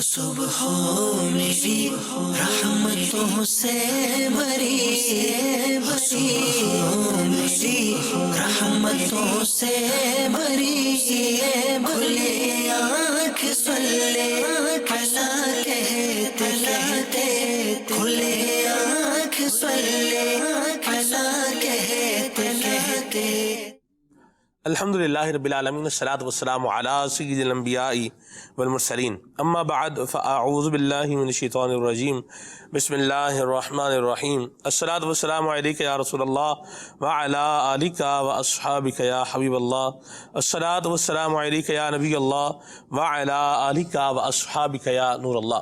صبح میری رحمتوں سے بھری میری رحمتوں سے بھری کھلے آنکھ صلی علی کہتے کہتے کھلے آنکھ صلی علی کہتے کہتے الحمدللہ رب العالمین والصلاة والسلام علی سید الانبیاء والمرسلین اما بعد فاعوذ باللہ من الشیطان الرجیم بسم اللہ الرحمن الرحیم الصلاة والسلام علیک یا رسول اللہ وعلی آلک واصحابک یا حبیب اللہ الصلاة والسلام علیک یا نبی اللہ وعلی آلک واصحابک یا نور اللہ۔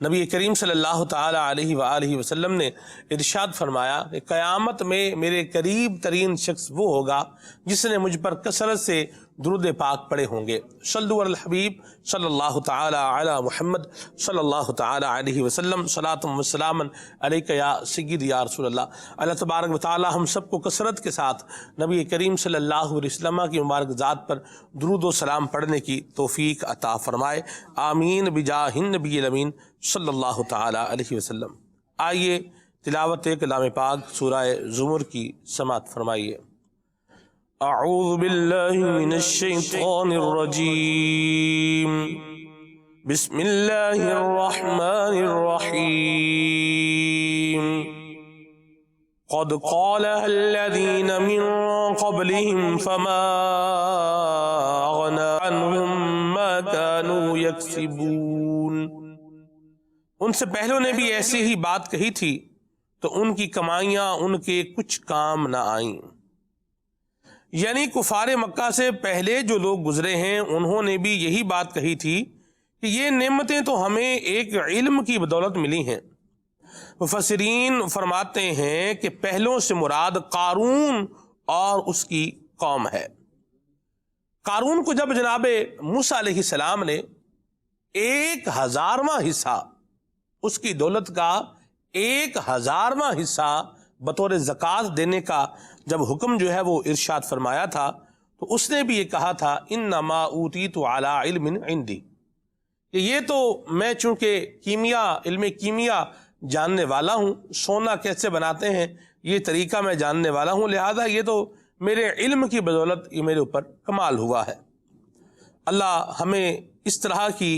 نبی کریم صلی اللہ تعالی علیہ وآلہ وسلم نے ارشاد فرمایا کہ قیامت میں میرے قریب ترین شخص وہ ہوگا جس نے مجھ پر کثرت سے درود پاک پڑھے ہوں گے۔ صلو علی الحبیب صلی اللہ تعالی علی محمد صلی اللہ تعالی علیہ وسلم صلاۃ و سلام علیک یا سید یا رسول اللہ۔ اللہ تبارک و تعالی ہم سب کو کثرت کے ساتھ نبی کریم صلی اللہ علیہ وسلم کی مبارک ذات پر درود و سلام پڑھنے کی توفیق عطا فرمائے، آمین بجاہ النبی الامین صلی اللہ تعالی علیہ وسلم۔ آئیے تلاوت کلام پاک سورہ زمر کی سماعت فرمائیے۔ اعوذ باللہ من الشیطان الرجیم بسم اللہ الرحمن الرحیم قد قالها الذین من قبلهم فما اغنى عنهم ما كانوا یکسبون۔ ان سے پہلوں نے بھی ایسی ہی بات کہی تھی تو ان کی کمائیاں ان کے کچھ کام نہ آئیں۔ یعنی کفار مکہ سے پہلے جو لوگ گزرے ہیں انہوں نے بھی یہی بات کہی تھی کہ یہ نعمتیں تو ہمیں ایک علم کی بدولت ملی ہیں۔ مفسرین فرماتے ہیں کہ پہلوں سے مراد قارون اور اس کی قوم ہے۔ قارون کو جب جناب موسیٰ علیہ السلام نے 1000واں حصہ اس کی دولت کا 1000واں حصہ بطور زکوٰۃ دینے کا جب حکم جو ہے وہ ارشاد فرمایا تھا تو اس نے بھی یہ کہا تھا انما اوتیت علی علم عندی، کہ یہ تو میں چونکہ علم کیمیا جاننے والا ہوں، سونا کیسے بناتے ہیں یہ طریقہ میں جاننے والا ہوں، لہذا یہ تو میرے علم کی بدولت یہ میرے اوپر کمال ہوا ہے۔ اللہ ہمیں اس طرح کی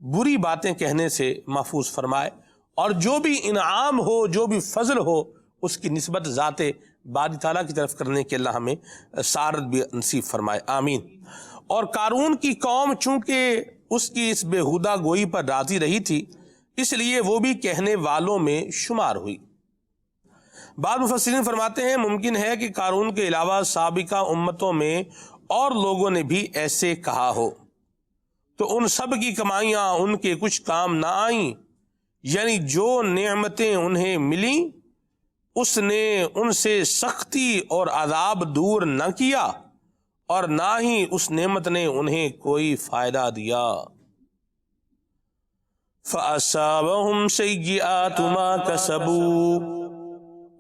بری باتیں کہنے سے محفوظ فرمائے، اور جو بھی انعام ہو، جو بھی فضل ہو، اس کی نسبت ذات باری تعالیٰ کی طرف کرنے کے اللہ ہمیں سعادت بھی نصیب فرمائے، آمین۔ اور قارون کی قوم چونکہ اس کی اس بےہودہ گوئی پر راضی رہی تھی اس لیے وہ بھی کہنے والوں میں شمار ہوئی۔ بعض مفسرین فرماتے ہیں ممکن ہے کہ قارون کے علاوہ سابقہ امتوں میں اور لوگوں نے بھی ایسے کہا ہو تو ان سب کی کمائیاں ان کے کچھ کام نہ آئیں، یعنی جو نعمتیں انہیں ملیں اس نے ان سے سختی اور عذاب دور نہ کیا اور نہ ہی اس نعمت نے انہیں کوئی فائدہ دیا۔ فَأَصَابَهُمْ سَيِّئَاتُ مَا كَسَبُوا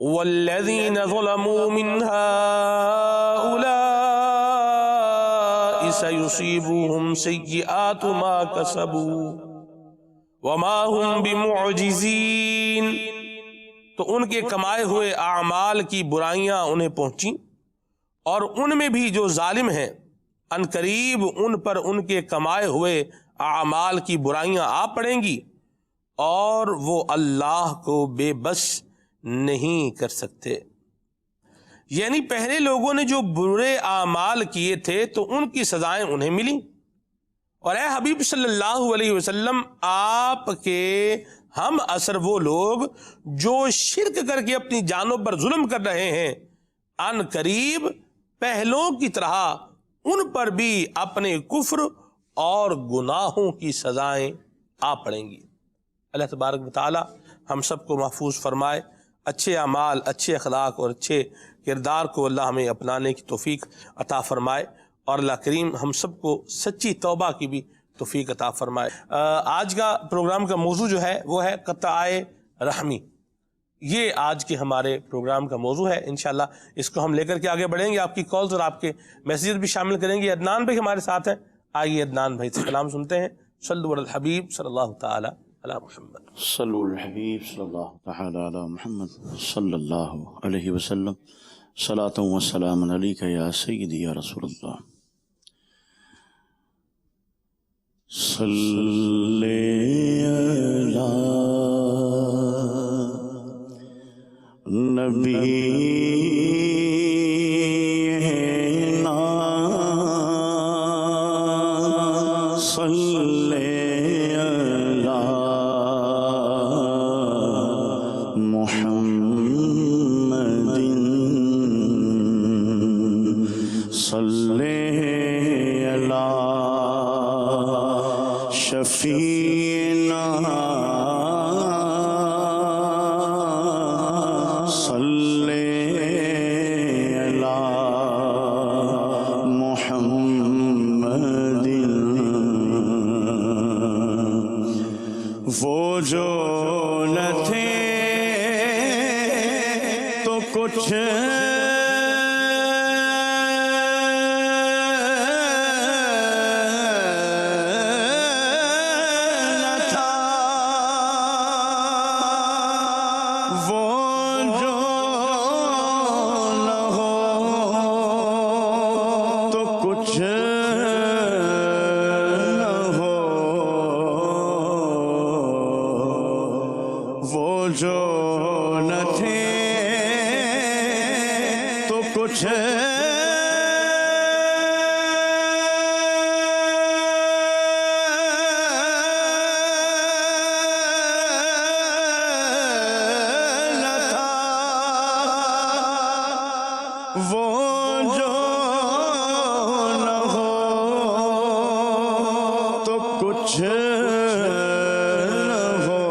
وَالَّذِينَ ظَلَمُوا مِنْ هَؤُلَاءِ سَيُصِيبُهُمْ سَيِّئَاتُ مَا كَسَبُوا وَمَا هُمْ بِمُعْجِزِينَ۔ تو ان کے کمائے ہوئے اعمال کی برائیاں انہیں پہنچیں، اور ان میں بھی جو ظالم ہیں ان قریب ان پر ان کے کمائے ہوئے اعمال کی برائیاں آ پڑیں گی، اور وہ اللہ کو بے بس نہیں کر سکتے۔ یعنی پہلے لوگوں نے جو برے اعمال کیے تھے تو ان کی سزائیں انہیں ملیں، اور اے حبیب صلی اللہ علیہ وسلم آپ کے ہم اثر وہ لوگ جو شرک کر کے اپنی جانوں پر ظلم کر رہے ہیں ان قریب پہلوں کی طرح ان پر بھی اپنے کفر اور گناہوں کی سزائیں آ پڑیں گی۔ اللہ تبارک و تعالی ہم سب کو محفوظ فرمائے، اچھے اعمال، اچھے اخلاق اور اچھے کردار کو اللہ ہمیں اپنانے کی توفیق عطا فرمائے، اور اللہ کریم ہم سب کو سچی توبہ کی بھی توفیق عطا فرمائے۔ آج کا پروگرام کا موضوع جو ہے وہ ہے قطع رحمی۔ یہ آج کے ہمارے پروگرام کا موضوع ہے، انشاءاللہ اس کو ہم لے کر کے آگے بڑھیں گے، آپ کی کالز اور آپ کے میسیجز بھی شامل کریں گے۔ عدنان بھائی ہمارے ساتھ ہیں، آئیے عدنان بھائی سے کلام سنتے ہیں۔ صلوا علی الحبیب صلی اللہ تعالی علی محمد. صلو علی الحبیب صلی اللہ تعالی علی محمد صلی اللہ علیہ وسلم. صلاۃ و سلام علیک یا سیدی یا رسول اللہ. صلی علی نبینا صلی علی محمد صلی علی شفیعنا صلی علی محمد. وہ جو نہ تھے تو کچھ نہ تھا. وہ جو نہ ہو تو کچھ نہ ہو. وہ جو نہ تھے تو کچھ نہ تھا. وہ جو نہ ہو تو کچھ نہ ہو.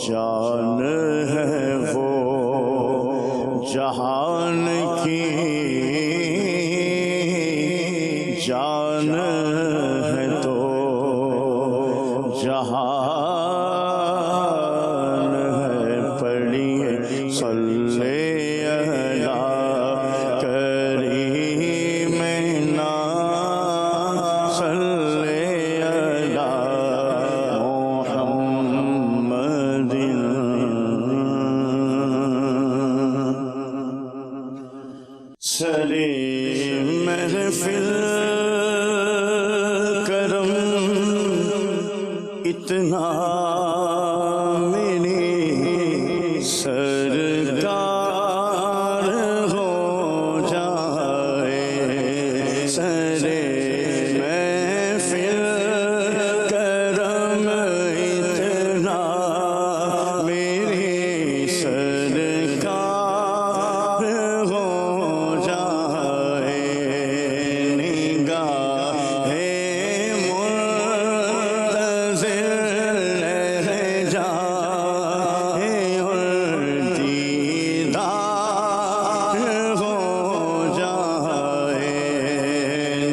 جان ہے وہ جہان کی جان ہے تو جہان ہے. پڑھیے صلی علی کریمنا صلی علی محمد. سرے محفل کرم اتنا میری سرکار ہو جائے. سرے محفل کرم اتنا میری سرکار ہو جائے. نگاہ منتظر رہ جائے اور دیدار ہو جائے.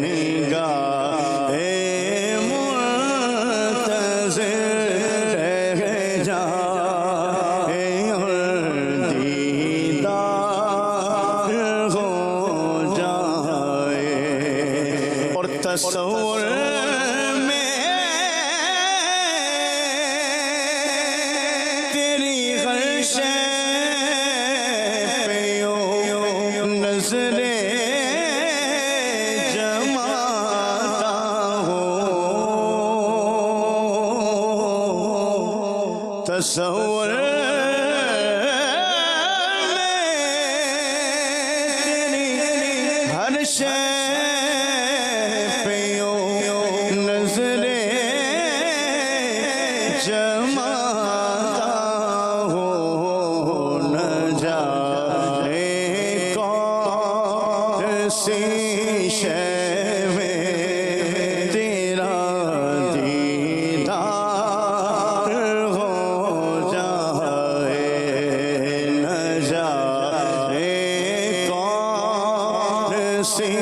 نگاہ منتظر رہ جائے اور دیدار ہو جائے. اور تصور میں تیری ہر شے پہ یوں نظریں جماتا ہوں. تصور میں تیری ہر شے پہ یوں نظریں جماتا ہوں. نہ جانے کون سی شے میں تیرا دیدار ہو جائے. نہ جانے کون سی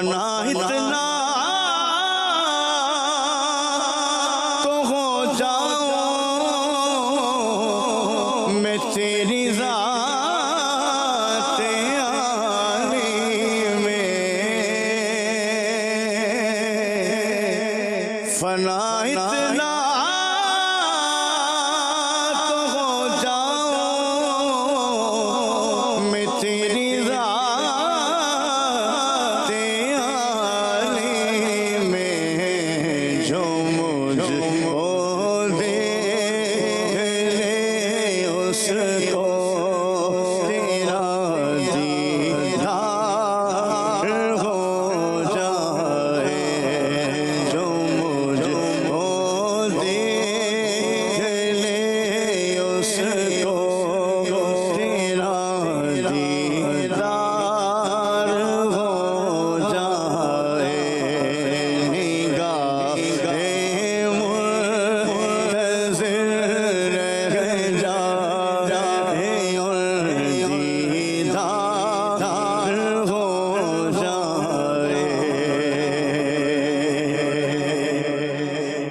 فنا اتنا تو ہو جاؤں میں تیری ذات عالی میں، فنا اتنا تو ہو جاؤں میں تیری ذات عالی میں، جو مجھ کو دیکھ لے اس کو تیرا دیدار ہو جائے، جو مجھ کو دیکھ لے اس کو تیرا دیدار ہو جائے، نگاہ منتظر رہ جائے اور دیدار ہو جائے،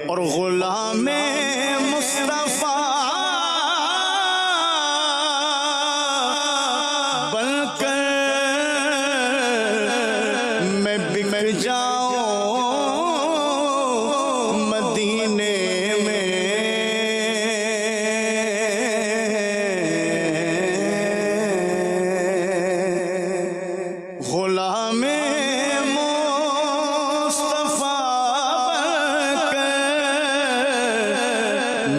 اور غلام مصطفیٰ بن کر میں بک جاؤں مدینے میں، غلام مصطفیٰ بن کر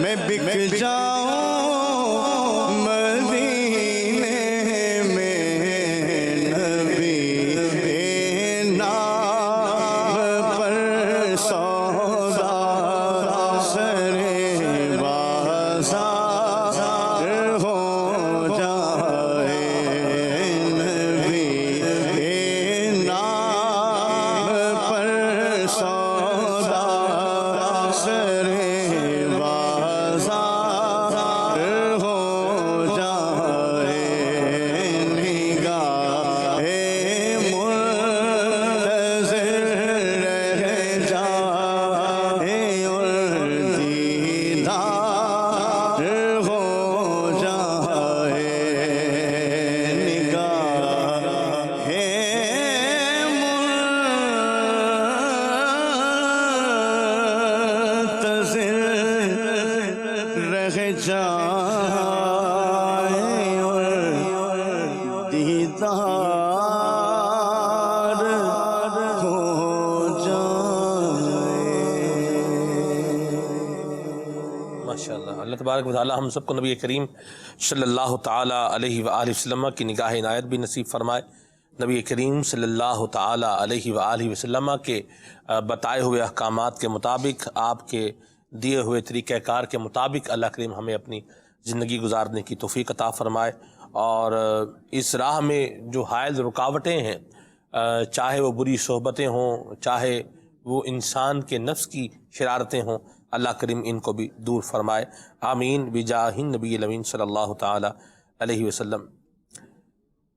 میں بک جاؤں مدینے میں، نبی نام پر سودا سر بازار ہو جائے، نبی نام پر سودا سر بازار ہو جائے، نگاہ منتظر رہ جائے اور دیدار ہو جائے، نگاہ منتظر رہ جائے اور دیدار ہو جائے۔ ماشاءاللہ، اللہ تبارک و تعالی ہم سب کو نبی کریم صلی اللہ تعالی علیہ وآلہ وسلم کی نگاہ عنایت بھی نصیب فرمائے۔ نبی کریم صلی اللہ تعالی علیہ وآلہ وسلم کے بتائے ہوئے احکامات کے مطابق، آپ کے دیے ہوئے طریقہ کار کے مطابق اللہ کریم ہمیں اپنی زندگی گزارنے کی توفیق عطا فرمائے، اور اس راہ میں جو حائل رکاوٹیں ہیں، چاہے وہ بری صحبتیں ہوں، چاہے وہ انسان کے نفس کی شرارتیں ہوں، اللہ کریم ان کو بھی دور فرمائے، آمین بجاہ النبی الامین صلی اللہ تعالی علیہ وسلم۔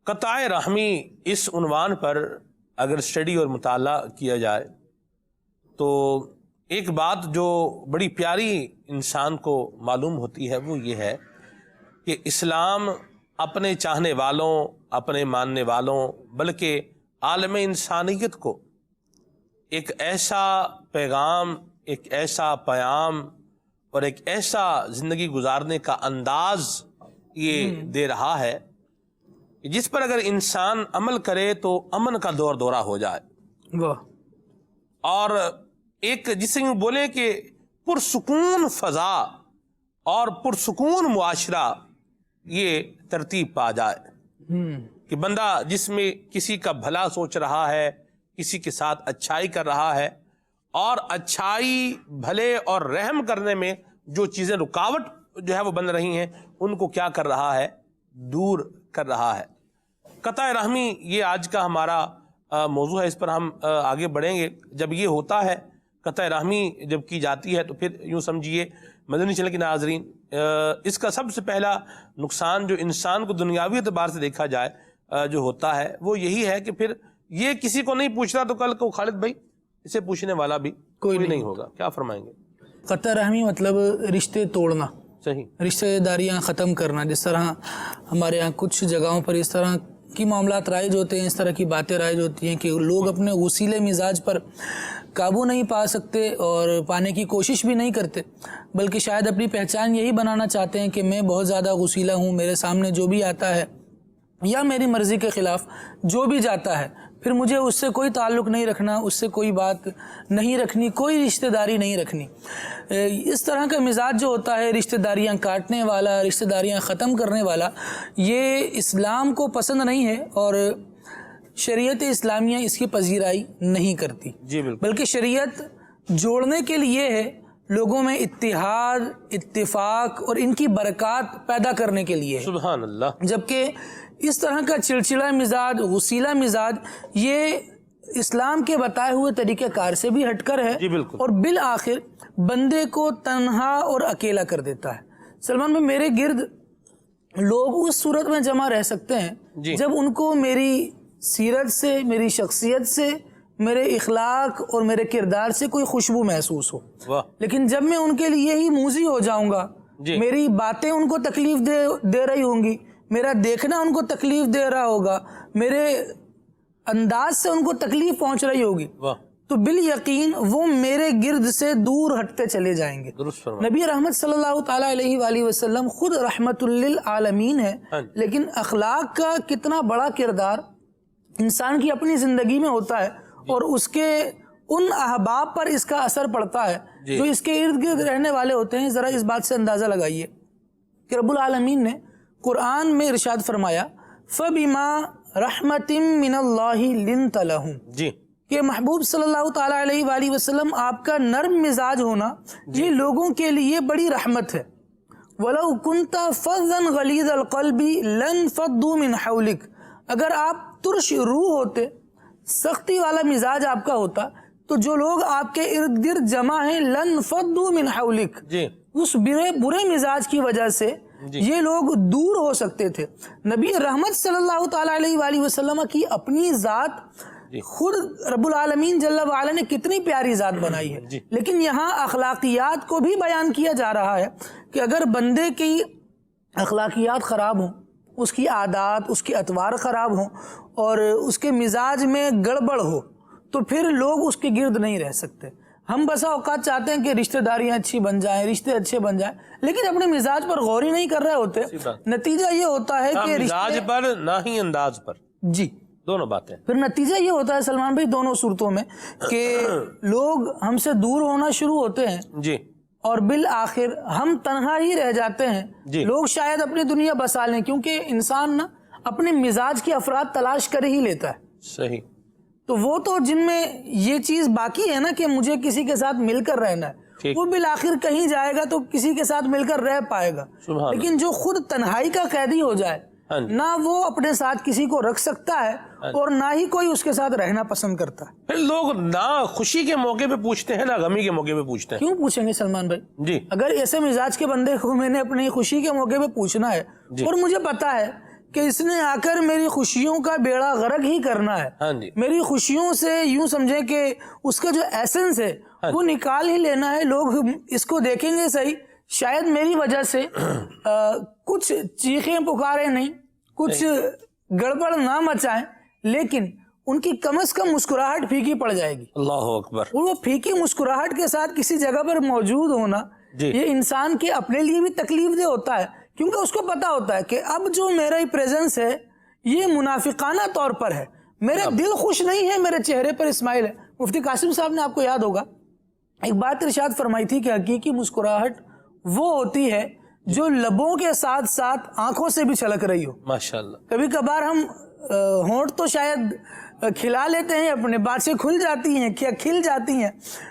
قطع رحمی اس عنوان پر اگر اسٹڈی اور مطالعہ کیا جائے تو ایک بات جو بڑی پیاری انسان کو معلوم ہوتی ہے وہ یہ ہے کہ اسلام اپنے چاہنے والوں، اپنے ماننے والوں، بلکہ عالم انسانیت کو ایک ایسا پیغام، ایک ایسا پیام اور ایک ایسا زندگی گزارنے کا انداز یہ دے رہا ہے جس پر اگر انسان عمل کرے تو امن کا دور دورہ ہو جائے، اور ایک جسے یوں بولے کہ پرسکون فضا اور پرسکون معاشرہ یہ ترتیب پا جائے، کہ بندہ جس میں کسی کا بھلا سوچ رہا ہے، کسی کے ساتھ اچھائی کر رہا ہے، اور اچھائی بھلے اور رحم کرنے میں جو چیزیں رکاوٹ جو ہے وہ بن رہی ہیں ان کو کیا کر رہا ہے؟ دور کر رہا ہے۔ قطع رحمی یہ آج کا ہمارا موضوع ہے، اس پر ہم آگے بڑھیں گے۔ جب یہ ہوتا ہے، قطع رحمی جب کی جاتی ہے، تو پھر یوں سمجھیے مدنی چینل کے ناظرین، اس کا سب سے پہلا نقصان جو انسان کو دنیاوی اعتبار سے دیکھا جائے جو ہوتا ہے وہ یہی ہے کہ پھر یہ کسی کو نہیں پوچھتا تو کل کو خالد بھائی اسے پوچھنے والا بھی کوئی نہیں ہوگا. کیا فرمائیں گے؟ قطع رحمی مطلب رشتے توڑنا، صحیح، رشتے داریاں ختم کرنا. جس طرح ہمارے یہاں کچھ جگہوں پر اس طرح کی معاملات رائج ہوتے ہیں، اس طرح کی باتیں رائج ہوتی ہیں کہ لوگ اپنے غصیلے مزاج پر قابو نہیں پا سکتے اور پانے کی کوشش بھی نہیں کرتے، بلکہ شاید اپنی پہچان یہی بنانا چاہتے ہیں کہ میں بہت زیادہ غصیلہ ہوں، میرے سامنے جو بھی آتا ہے یا میری مرضی کے خلاف جو بھی جاتا ہے پھر مجھے اس سے کوئی تعلق نہیں رکھنا، اس سے کوئی بات نہیں رکھنی، کوئی رشتہ داری نہیں رکھنی. اس طرح کا مزاج جو ہوتا ہے رشتہ داریاں کاٹنے والا، رشتہ داریاں ختم کرنے والا، یہ اسلام کو پسند نہیں ہے اور شریعت اسلامیہ اس کی پذیرائی نہیں کرتی. جی بالکل. بلکہ شریعت جوڑنے کے لیے ہے، لوگوں میں اتحاد، اتفاق اور ان کی برکات پیدا کرنے کے لیے ہے. سبحان اللہ. جبکہ اس طرح کا چڑچڑا مزاج، غصیلہ مزاج، یہ اسلام کے بتائے ہوئے طریقہ کار سے بھی ہٹ کر ہے. جی بالکل. اور بالآخر بندے کو تنہا اور اکیلا کر دیتا ہے. سلمان بھائی، میرے گرد لوگ اس صورت میں جمع رہ سکتے ہیں جی. جب ان کو میری سیرت سے، میری شخصیت سے، میرے اخلاق اور میرے کردار سے کوئی خوشبو محسوس ہو. واہ. لیکن جب میں ان کے لیے ہی موذی ہو جاؤں گا، جی. میری باتیں ان کو تکلیف دے رہی ہوں گی، میرا دیکھنا ان کو تکلیف دے رہا ہوگا، میرے انداز سے ان کو تکلیف پہنچ رہی ہوگی، واہ. تو بالیقین وہ میرے گرد سے دور ہٹتے چلے جائیں گے. درست فرمایا. نبی رحمت صلی اللہ تعالیٰ علیہ وآلہ وسلم خود رحمت للعالمین ہے، لیکن اخلاق کا کتنا بڑا کردار انسان کی اپنی زندگی میں ہوتا ہے اور اس کے ان احباب پر اس کا اثر پڑتا ہے جو اس کے ارد گرد رہنے والے ہوتے ہیں. ذرا اس بات سے اندازہ لگائیے کہ رب العالمین نے قرآن میں ارشاد فرمایا فَبِمَا رَحْمَةٍ مِّنَ اللَّهِ لِنْتَ لَهُمْ، جی کہ محبوب صلی اللہ تعالیٰ علیہ وآلہ وسلم آپ کا نرم مزاج ہونا یہ لوگوں کے لیے بڑی رحمت ہے. وَلَوْ كُنْتَ فَظًّا غَلِيظَ الْقَلْبِ لَانْفَضُّوا مِنْ حَوْلِكَ، اگر آپ ترش روح ہوتے، سختی والا مزاج آپ کا ہوتا، تو جو لوگ آپ کے ارد گرد جمع ہیں لَانْفَضُّوا مِنْ حَوْلِكَ، جی اس برے مزاج کی وجہ سے یہ لوگ دور ہو سکتے تھے. نبی رحمت صلی اللہ تعالیٰ علیہ وآلہ وسلم کی اپنی ذات خود رب العالمین جل وعلا نے کتنی پیاری ذات بنائی ہے، لیکن یہاں اخلاقیات کو بھی بیان کیا جا رہا ہے کہ اگر بندے کی اخلاقیات خراب ہوں، اس کی عادات، اس کے اطوار خراب ہوں اور اس کے مزاج میں گڑبڑ ہو تو پھر لوگ اس کے گرد نہیں رہ سکتے. ہم بسا اوقات چاہتے ہیں کہ رشتہ داریاں اچھی بن جائیں، رشتے اچھے بن جائیں، لیکن اپنے مزاج پر غور ہی نہیں کر رہے ہوتے. نتیجہ یہ ہوتا ہے کہ مزاج پر نہ ہی انداز پر، جی دونوں باتیں. پھر نتیجہ یہ ہوتا ہے سلمان بھائی دونوں صورتوں میں کہ لوگ ہم سے دور ہونا شروع ہوتے ہیں جی اور بالآخر ہم تنہا ہی رہ جاتے ہیں. لوگ شاید اپنی دنیا بسا لیں، کیونکہ انسان نا اپنے مزاج کے افراد تلاش کر ہی لیتا ہے. صحیح. تو وہ تو جن میں یہ چیز باقی ہے نا کہ مجھے کسی کے ساتھ مل کر رہنا ہے، وہ بالآخر کہیں جائے گا تو کسی کے ساتھ مل کر رہ پائے گا. لیکن جو خود تنہائی کا قیدی ہو جائے، نہ وہ اپنے ساتھ کسی کو رکھ سکتا ہے اور نہ ہی کوئی اس کے ساتھ رہنا پسند کرتا ہے. پھر لوگ نہ خوشی کے موقع پہ پوچھتے ہیں نہ غمی کے موقع پہ پوچھتے ہیں. کیوں پوچھیں گے سلمان بھائی؟ جی اگر ایسے مزاج کے بندے کو میں نے اپنی خوشی کے موقع پہ پوچھنا ہے اور مجھے پتا ہے کہ اس نے آ کر میری خوشیوں کا بیڑا غرق ہی کرنا ہے، میری خوشیوں سے یوں سمجھے کہ اس کا جو ایسنس ہے وہ نکال ہی لینا ہے، لوگ اس کو دیکھیں گے صحیح، شاید میری وجہ سے کچھ چیخیں پکارے نہیں، کچھ گڑبڑ نہ مچائیں، لیکن ان کی کم از کم مسکراہٹ پھیکی پڑ جائے گی. اللہ اکبر. اور وہ پھیکی مسکراہٹ کے ساتھ کسی جگہ پر موجود ہونا یہ انسان کے اپنے لیے بھی تکلیف دہ ہوتا ہے، کیونکہ اس کو پتا ہوتا ہے کہ اب جو میرا پریزنس ہے یہ منافقانہ طور پر ہے، میرا دل خوش نہیں ہے، میرے چہرے پر اسمائل ہے. مفتی قاسم صاحب نے آپ کو یاد ہوگا ایک بات ارشاد فرمائی تھی کہ حقیقی مسکراہٹ وہ ہوتی ہے جو لبوں کے ساتھ ساتھ آنکھوں سے بھی چھلک رہی ہو. ماشاءاللہ. کبھی کبھار ہم ہونٹ تو شاید کھلا لیتے ہیں، اپنے باتیں کھل جاتی ہیں، کیا کھل جاتی ہیں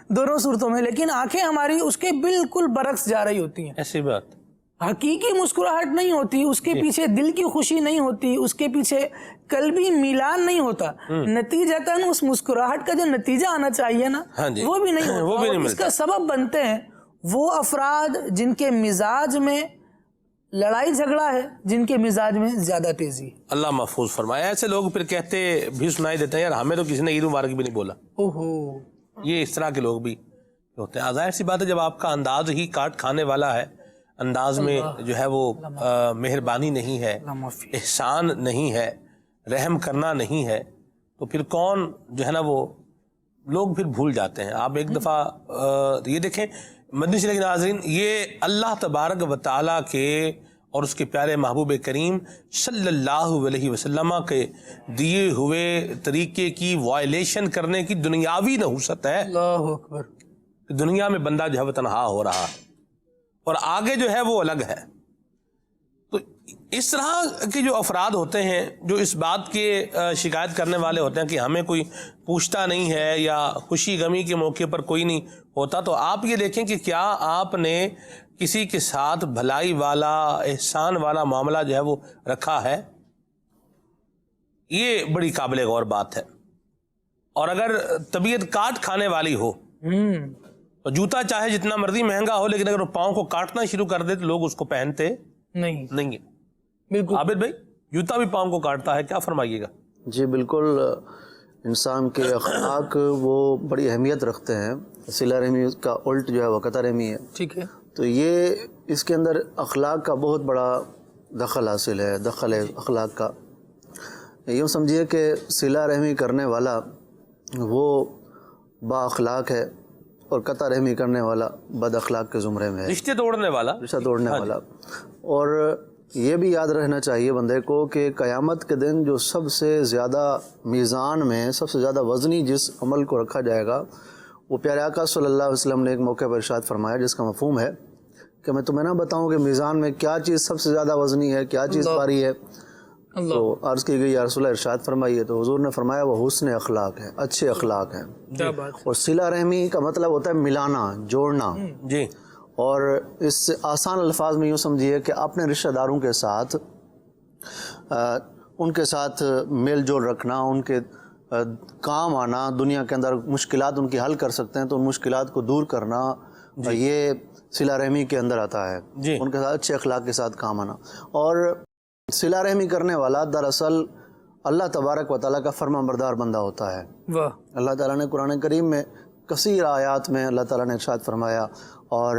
دونوں صورتوں میں، لیکن آنکھیں ہماری اس کے بالکل برعکس جا رہی ہوتی ہیں. ایسی بات حقیقی مسکراہٹ نہیں ہوتی، اس کے پیچھے دل کی خوشی نہیں ہوتی، اس کے پیچھے قلبی میلان نہیں ہوتا. نتیجتاً اس مسکراہٹ کا جو نتیجہ آنا چاہیے نا وہ بھی نہیں ہوتا. اس کا سبب بنتے ہیں وہ افراد جن کے مزاج میں لڑائی جھگڑا ہے جن کے مزاج میں زیادہ تیزی. اللہ محفوظ فرمائے. ایسے لوگ پھر کہتے بھی سنائی دیتے ہیں یار ہمیں تو کسی نے عید مبارک بھی نہیں بولا. اوہو. یہ اس طرح کے لوگ بھی ہوتے ہیں. ظاہر سی بات ہے جب آپ کا انداز ہی کاٹ کھانے والا ہے, انداز میں جو ہے وہ مہربانی نہیں ہے, احسان نہیں ہے, رحم کرنا نہیں ہے, تو پھر کون جو ہے نا وہ لوگ پھر بھول جاتے ہیں. آپ ایک دفعہ یہ دیکھیں مدنی چینل کے ناظرین, یہ اللہ تبارک و تعالیٰ کے اور اس کے پیارے محبوب کریم صلی اللہ علیہ وسلم کے دیے ہوئے طریقے کی وائلیشن کرنے کی دنیاوی نحوست ہے. اللہ اکبر. دنیا میں بندہ جو ہے وہ تنہا ہو رہا ہے اور آگے جو ہے وہ الگ ہے. تو اس طرح کے جو افراد ہوتے ہیں جو اس بات کے شکایت کرنے والے ہوتے ہیں کہ ہمیں کوئی پوچھتا نہیں ہے یا خوشی غمی کے موقع پر کوئی نہیں ہوتا, تو آپ یہ دیکھیں کہ کیا آپ نے کسی کے ساتھ بھلائی والا احسان والا معاملہ جو ہے وہ رکھا ہے؟ یہ بڑی قابل غور بات ہے. اور اگر طبیعت کاٹ کھانے والی ہو تو جوتا چاہے جتنا مرضی مہنگا ہو لیکن اگر وہ پاؤں کو کاٹنا شروع کر دے تو لوگ اس کو پہنتے نہیں ہیں. بالکل. عابد بھائی جوتا بھی پاؤں کو کاٹتا ہے, کیا فرمائیے گا؟ جی بالکل, انسان کے اخلاق وہ بڑی اہمیت رکھتے ہیں. صلہ رحمی کا الٹ جو ہے وہ قطع رحمی ہے. ٹھیک ہے. تو یہ اس کے اندر اخلاق کا بہت بڑا دخل حاصل ہے, دخل ہے اخلاق کا. یوں سمجھیے کہ صلہ رحمی کرنے والا وہ با اخلاق ہے اور قطع رحمی کرنے والا بد اخلاق کے زمرے میں ہے, رشتے توڑنے والا. اور یہ بھی یاد رہنا چاہیے بندے کو کہ قیامت کے دن جو سب سے زیادہ میزان میں سب سے زیادہ وزنی جس عمل کو رکھا جائے گا وہ پیارے آقا صلی اللہ علیہ وسلم نے ایک موقع پر ارشاد فرمایا جس کا مفہوم ہے کہ میں تمہیں نہ بتاؤں کہ میزان میں کیا چیز سب سے زیادہ وزنی ہے, کیا چیز بھاری ہے. تو عرض کی گئی یا رسول اللہ ارشاد فرمائیے, تو حضور نے فرمایا وہ حسن اخلاق ہے, اچھے اخلاق ہیں. اور صلہ رحمی کا مطلب ہوتا ہے ملانا, جوڑنا. جی. اور اس آسان الفاظ میں یوں سمجھیے کہ اپنے رشتہ داروں کے ساتھ ان کے ساتھ میل جول رکھنا, ان کے کام آنا, دنیا کے اندر مشکلات ان کی حل کر سکتے ہیں تو ان مشکلات کو دور کرنا, یہ صلہ رحمی کے اندر آتا ہے. ان کے ساتھ اچھے اخلاق کے ساتھ کام آنا. اور صلہ رحمی کرنے والا دراصل اللہ تبارک و تعالیٰ کا فرما بردار بندہ ہوتا ہے. اللہ تعالیٰ نے قرآن کریم میں کثیر آیات میں اللہ تعالیٰ نے ارشاد فرمایا, اور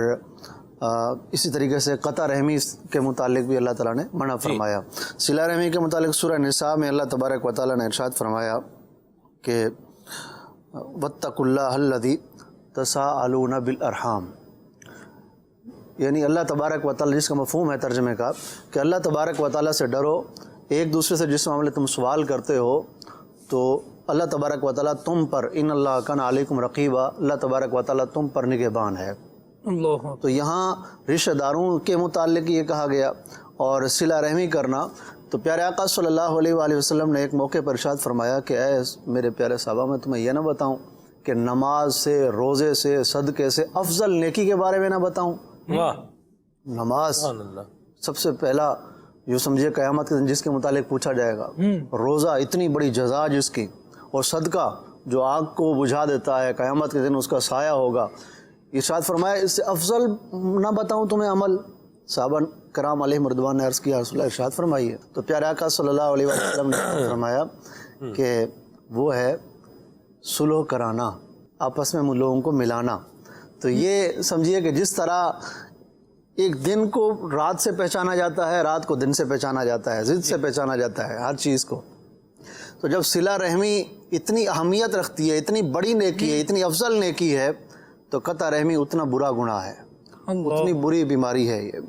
اسی طریقے سے قطع رحمی کے متعلق بھی اللہ تعالیٰ نے منع فرمایا. صلہ رحمی کے متعلق سورہ نساء میں اللہ تبارک و تعالیٰ نے ارشاد فرمایا کہ واتقوا اللہ الذی تساءلون بالارحام, یعنی اللہ تبارک و تعالیٰ, جس کا مفہوم ہے ترجمے کا کہ اللہ تبارک و تعالیٰ سے ڈرو, ایک دوسرے سے جس معاملے تم سوال کرتے ہو تو اللہ تبارک و تعالیٰ تم پر, ان اللہ کان علیکم رقیبا, اللہ تبارک و تعالیٰ تم پر نگہبان ہے. تو یہاں رشتہ داروں کے متعلق یہ کہا گیا. اور صلہ رحمی کرنا, تو پیارے آقا صلی اللہ علیہ وآلہ وسلم نے ایک موقع پر ارشاد فرمایا کہ اے میرے پیارے صحابہ, میں تمہیں یہ نہ بتاؤں کہ نماز سے, روزے سے, صدقے سے افضل نیکی کے بارے میں نہ بتاؤں. نماز سب سے پہلا جو سمجھے قیامت کے دن جس کے متعلق پوچھا جائے گا, روزہ اتنی بڑی جزا جس کی, اور صدقہ جو آگ کو بجھا دیتا ہے قیامت کے دن اس کا سایہ ہوگا. ارشاد فرمایا اس سے افضل نہ بتاؤں تمہیں عمل؟ صحابہ کرام علیہ رضوان نے عرض کیا رسول اللہ ارشاد فرمائیے. تو پیارے آقا صلی اللہ علیہ وسلم نے فرمایا کہ وہ ہے صلح کرانا, آپس میں لوگوں کو ملانا. تو یہ سمجھیے کہ جس طرح ایک دن کو رات سے پہچانا جاتا ہے, رات کو دن سے پہچانا جاتا ہے, ضد سے پہچانا جاتا ہے ہر چیز کو, تو جب صلہ رحمی اتنی اہمیت رکھتی ہے, اتنی بڑی نیکی ہے, اتنی افضل نیکی ہے, تو قطع رحمی اتنا برا گناہ ہے, اتنی بری بیماری ہے یہ.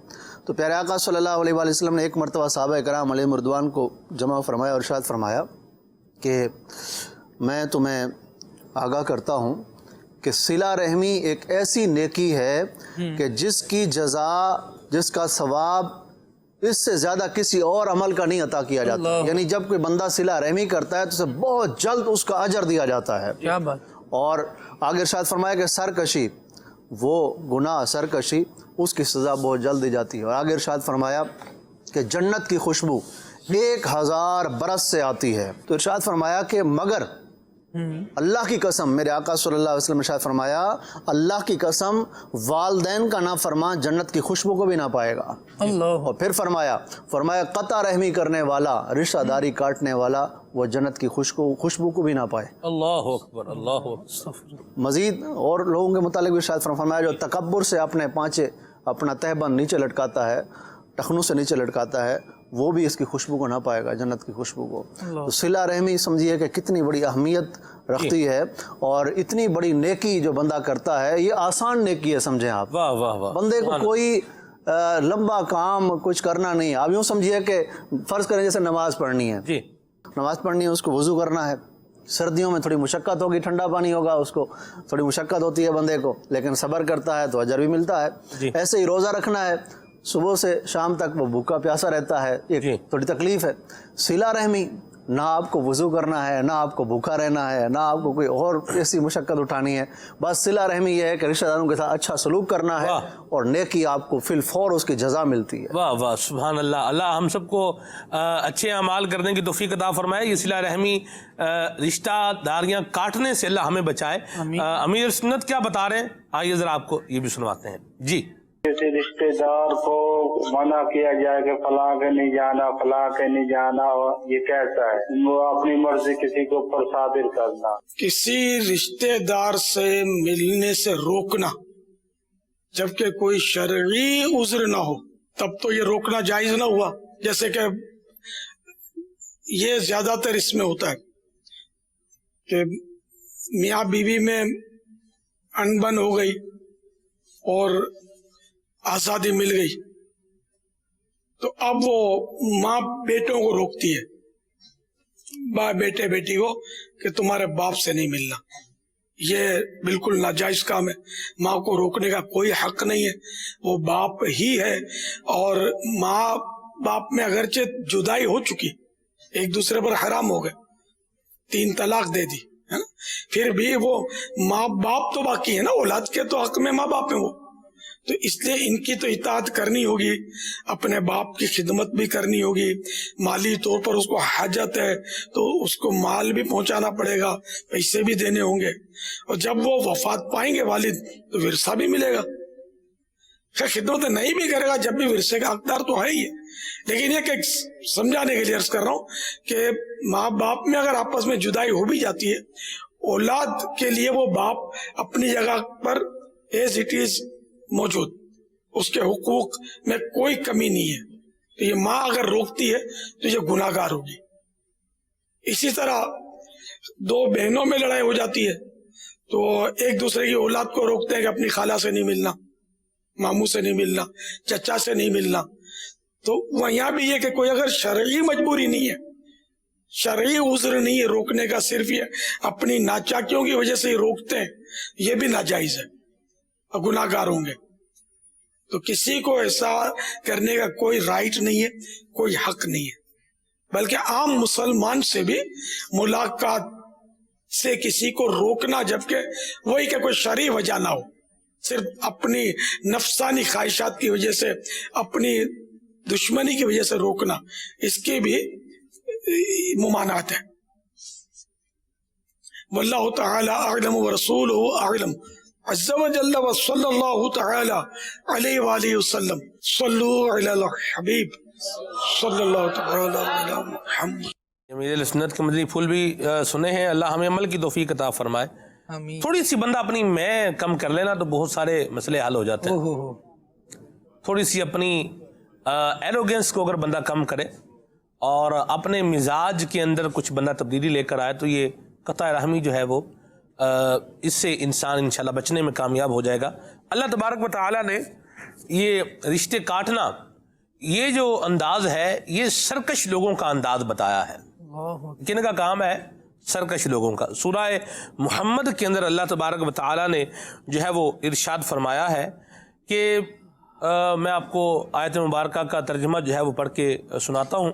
تو پیارے آقا صلی اللہ علیہ وآلہ وسلم نے ایک مرتبہ صحابہ کرام علیہ رضوان کو جمع فرمایا اور ارشاد فرمایا کہ میں تمہیں آگاہ کرتا ہوں کہ صلہ رحمی ایک ایسی نیکی ہے کہ جس کی جزا, جس کا ثواب اس سے زیادہ کسی اور عمل کا نہیں عطا کیا جاتا. یعنی جب کوئی بندہ صلہ رحمی کرتا ہے تو اسے بہت جلد اس کا اجر دیا جاتا ہے. کیا بات. اور آگے ارشاد فرمایا کہ سرکشی, وہ گناہ سرکشی, اس کی سزا بہت جلد دی جاتی ہے. اور آگے ارشاد فرمایا کہ جنت کی خوشبو 1000 برس سے آتی ہے. تو ارشاد فرمایا کہ مگر اللہ کی قسم، میرے آقا صلی اللہ علیہ وسلم نے شاید فرمایا اللہ کی قسم والدین کا نافرمان جنت کی خوشبو کو بھی نہ پائے گا. اللہ. اور پھر فرمایا قطع رحمی کرنے والا، رشتہ داری کاٹنے والا، وہ جنت کی خوشبو کو بھی نہ پائے. اللہ اکبر، اللہ اکبر. مزید اور لوگوں کے متعلق بھی شاید فرمایا جو تکبر سے اپنے پانچے اپنا تہبند نیچے لٹکاتا ہے، ٹخنوں سے نیچے لٹکاتا ہے، وہ بھی اس کی خوشبو کو نہ پائے گا، جنت کی خوشبو کو. تو صلہ رحمی سمجھیے کہ کتنی بڑی اہمیت رکھتی ہے، اور اتنی بڑی نیکی جو بندہ کرتا ہے یہ آسان نیکی ہے. سمجھیں آپ، واہ واہ واہ. بندے کو کوئی لمبا کام کچھ کرنا نہیں. آپ یوں سمجھیے کہ فرض کریں جیسے نماز پڑھنی ہے، جی نماز پڑھنی ہے، اس کو وضو کرنا ہے. سردیوں میں تھوڑی مشقت ہوگی، ٹھنڈا پانی ہوگا، اس کو تھوڑی مشقت ہوتی ہے بندے کو، لیکن صبر کرتا ہے تو اجر بھی ملتا ہے. ایسے ہی روزہ رکھنا ہے، صبح سے شام تک وہ بھوکا پیاسا رہتا ہے، ایک تھوڑی تکلیف ہے. صلہ رحمی، نہ آپ کو وضو کرنا ہے، نہ آپ کو بھوکا رہنا ہے، نہ آپ کو کوئی اور ایسی مشقت اٹھانی ہے. بس صلہ رحمی یہ ہے کہ رشتہ داروں کے ساتھ اچھا سلوک کرنا ہے، اور نیکی آپ کو فی الفور اس کی جزا ملتی ہے. واہ واہ، سبحان اللہ. اللہ ہم سب کو اچھے اعمال کرنے کی توفیق عطا فرمائے. یہ صلہ رحمی، رشتہ داریاں کاٹنے سے اللہ ہمیں بچائے. امیر سنت کیا بتا رہے ہیں، آئیے ذرا آپ کو یہ بھی سنواتے ہیں. جی. کسی رشتے دار کو منع کیا جائے کہ فلاں کے نہیں جانا، فلاں کے نہیں جانا، یہ کیسا ہے؟ وہ اپنی مرضی کسی کے اوپر صادر کرنا. کسی رشتے دار سے ملنے سے روکنا جبکہ کوئی شرعی عذر نہ ہو، تب تو یہ روکنا جائز نہ ہوا. جیسے کہ یہ زیادہ تر اس میں ہوتا ہے کہ میاں بیوی میں انبن ہو گئی اور آزادی مل گئی، تو اب وہ ماں بیٹوں کو روکتی ہے، بیٹے بیٹی کو، کہ تمہارے باپ سے نہیں ملنا. یہ بالکل ناجائز کام ہے. ماں کو روکنے کا کوئی حق نہیں ہے، وہ باپ ہی ہے. اور ماں باپ میں اگرچہ جدائی ہو چکی، ایک دوسرے پر حرام ہو گئے، 3 طلاق دے دی ہے نا، پھر بھی وہ ماں باپ تو باقی ہے نا، اولاد کے تو حق میں ماں باپ ہیں وہ. تو اس لیے ان کی تو اطاعت کرنی ہوگی، اپنے باپ کی خدمت بھی کرنی ہوگی. مالی طور پر اس کو حاجت ہے تو اس کو مال بھی پہنچانا پڑے گا، پیسے بھی دینے ہوں گے. اور جب وہ وفات پائیں گے والد تو ورثہ بھی ملے گا. خیر خدمت نہیں بھی کرے گا جب بھی ورثے کا حقدار تو ہے ہی ہے. لیکن یہ کہ سمجھانے کے لیے عرض کر رہا ہوں کہ ماں باپ میں اگر آپس میں جدائی ہو بھی جاتی ہے، اولاد کے لیے وہ باپ اپنی جگہ پر ایز اٹ از موجود، اس کے حقوق میں کوئی کمی نہیں ہے. تو یہ ماں اگر روکتی ہے تو یہ گناہ گار ہوگی. اسی طرح 2 بہنوں میں لڑائی ہو جاتی ہے تو ایک دوسرے کی اولاد کو روکتے ہیں کہ اپنی خالہ سے نہیں ملنا، ماموں سے نہیں ملنا، چچا سے نہیں ملنا. تو وہ یہاں بھی یہ کہ کوئی اگر شرعی مجبوری نہیں ہے، شرعی عذر نہیں ہے روکنے کا، صرف یہ اپنی ناچاکیوں کی وجہ سے ہی روکتے ہیں، یہ بھی ناجائز ہے اور گناہ گار ہوں گے. تو کسی کو ایسا کرنے کا کوئی رائٹ نہیں ہے، کوئی حق نہیں ہے. بلکہ عام مسلمان سے بھی ملاقات سے کسی کو روکنا، جبکہ وہی کہ کوئی شرعی وجہ نہ ہو، صرف اپنی نفسانی خواہشات کی وجہ سے، اپنی دشمنی کی وجہ سے روکنا، اس کے بھی ممانعت ہے. واللہ تعالی اعلم ورسولہ اعلم عز وجل وصلی اللہ تعالی علیہ وآلہ وسلم. صلو علی الحبیب صلی اللہ تعالی علی محمد. امیر سنت کے مدنی پھول بھی سنے ہیں. اللہ ہمیں عمل کی توفیق عطا فرمائے. آمین. تھوڑی سی بندہ اپنی میں کم کر لینا تو بہت سارے مسئلے حل ہو جاتے ہیں. تھوڑی سی اپنی ایروگنس کو اگر بندہ کم کرے اور اپنے مزاج کے اندر کچھ بندہ تبدیلی لے کر آئے تو یہ قطع رحمی جو ہے وہ اس سے انسان انشاءاللہ بچنے میں کامیاب ہو جائے گا. اللہ تبارک و تعالی نے یہ رشتے کاٹنا، یہ جو انداز ہے، یہ سرکش لوگوں کا انداز بتایا ہے. کن کا کام ہے؟ سرکش لوگوں کا. سورہ محمد کے اندر اللہ تبارک و تعالی نے جو ہے وہ ارشاد فرمایا ہے کہ میں آپ کو آیت مبارکہ کا ترجمہ جو ہے وہ پڑھ کے سناتا ہوں.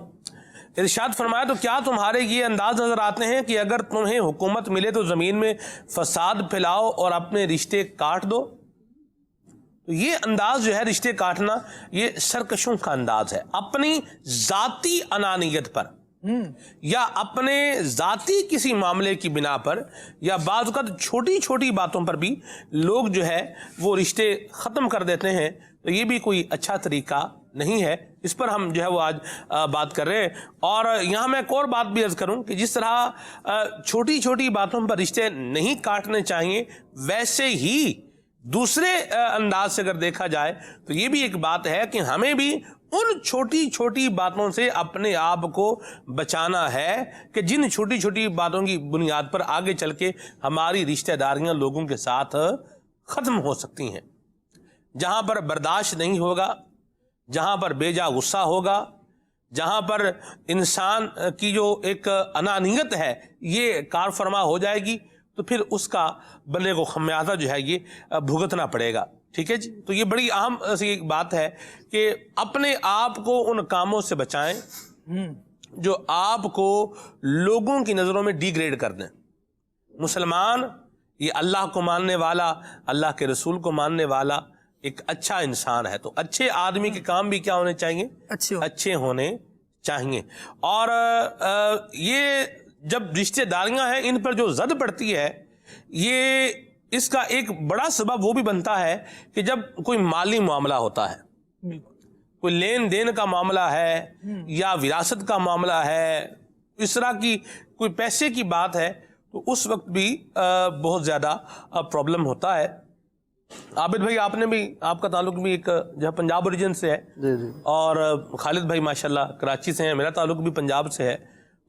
ارشاد فرمایا تو کیا تمہارے یہ انداز نظر آتے ہیں کہ اگر تمہیں حکومت ملے تو زمین میں فساد پھیلاؤ اور اپنے رشتے کاٹ دو. تو یہ انداز جو ہے رشتے کاٹنا، یہ سرکشوں کا انداز ہے، اپنی ذاتی انانیت پر، یا اپنے ذاتی کسی معاملے کی بنا پر یا بعض اوقات چھوٹی چھوٹی باتوں پر بھی لوگ جو ہے وہ رشتے ختم کر دیتے ہیں، تو یہ بھی کوئی اچھا طریقہ نہیں ہے. اس پر ہم جو ہے وہ آج بات کر رہے ہیں. اور یہاں میں ایک اور بات بھی عرض کروں کہ جس طرح چھوٹی چھوٹی باتوں پر رشتے نہیں کاٹنے چاہیے، ویسے ہی دوسرے انداز سے اگر دیکھا جائے تو یہ بھی ایک بات ہے کہ ہمیں بھی ان چھوٹی چھوٹی باتوں سے اپنے آپ کو بچانا ہے کہ جن چھوٹی چھوٹی باتوں کی بنیاد پر آگے چل کے ہماری رشتہ داریاں لوگوں کے ساتھ ختم ہو سکتی ہیں. جہاں پر برداشت نہیں ہوگا، جہاں پر بے جا غصہ ہوگا، جہاں پر انسان کی جو ایک انانیت ہے یہ کار فرما ہو جائے گی، تو پھر اس کا بندے کو خمیازہ جو ہے یہ بھگتنا پڑے گا. ٹھیک ہے جی. تو یہ بڑی اہم سی ایک بات ہے کہ اپنے آپ کو ان کاموں سے بچائیں جو آپ کو لوگوں کی نظروں میں ڈی گریڈ کر دیں. مسلمان یہ اللہ کو ماننے والا، اللہ کے رسول کو ماننے والا ایک اچھا انسان ہے. تو اچھے آدمی کے کام بھی کیا ہونے چاہیے؟ اچھے ہونے چاہیے. اور یہ جب رشتہ داریاں ہیں ان پر جو زد پڑتی ہے، یہ اس کا ایک بڑا سبب وہ بھی بنتا ہے کہ جب کوئی مالی معاملہ ہوتا ہے، کوئی لین دین کا معاملہ ہے یا وراثت کا معاملہ ہے، اس طرح کی کوئی پیسے کی بات ہے، تو اس وقت بھی بہت زیادہ پرابلم ہوتا ہے. عابد بھائی آپ کا تعلق بھی ایک جو ہے پنجاب اوریجن سے ہے، اور خالد بھائی ماشاءاللہ کراچی سے ہیں، میرا تعلق بھی پنجاب سے ہے.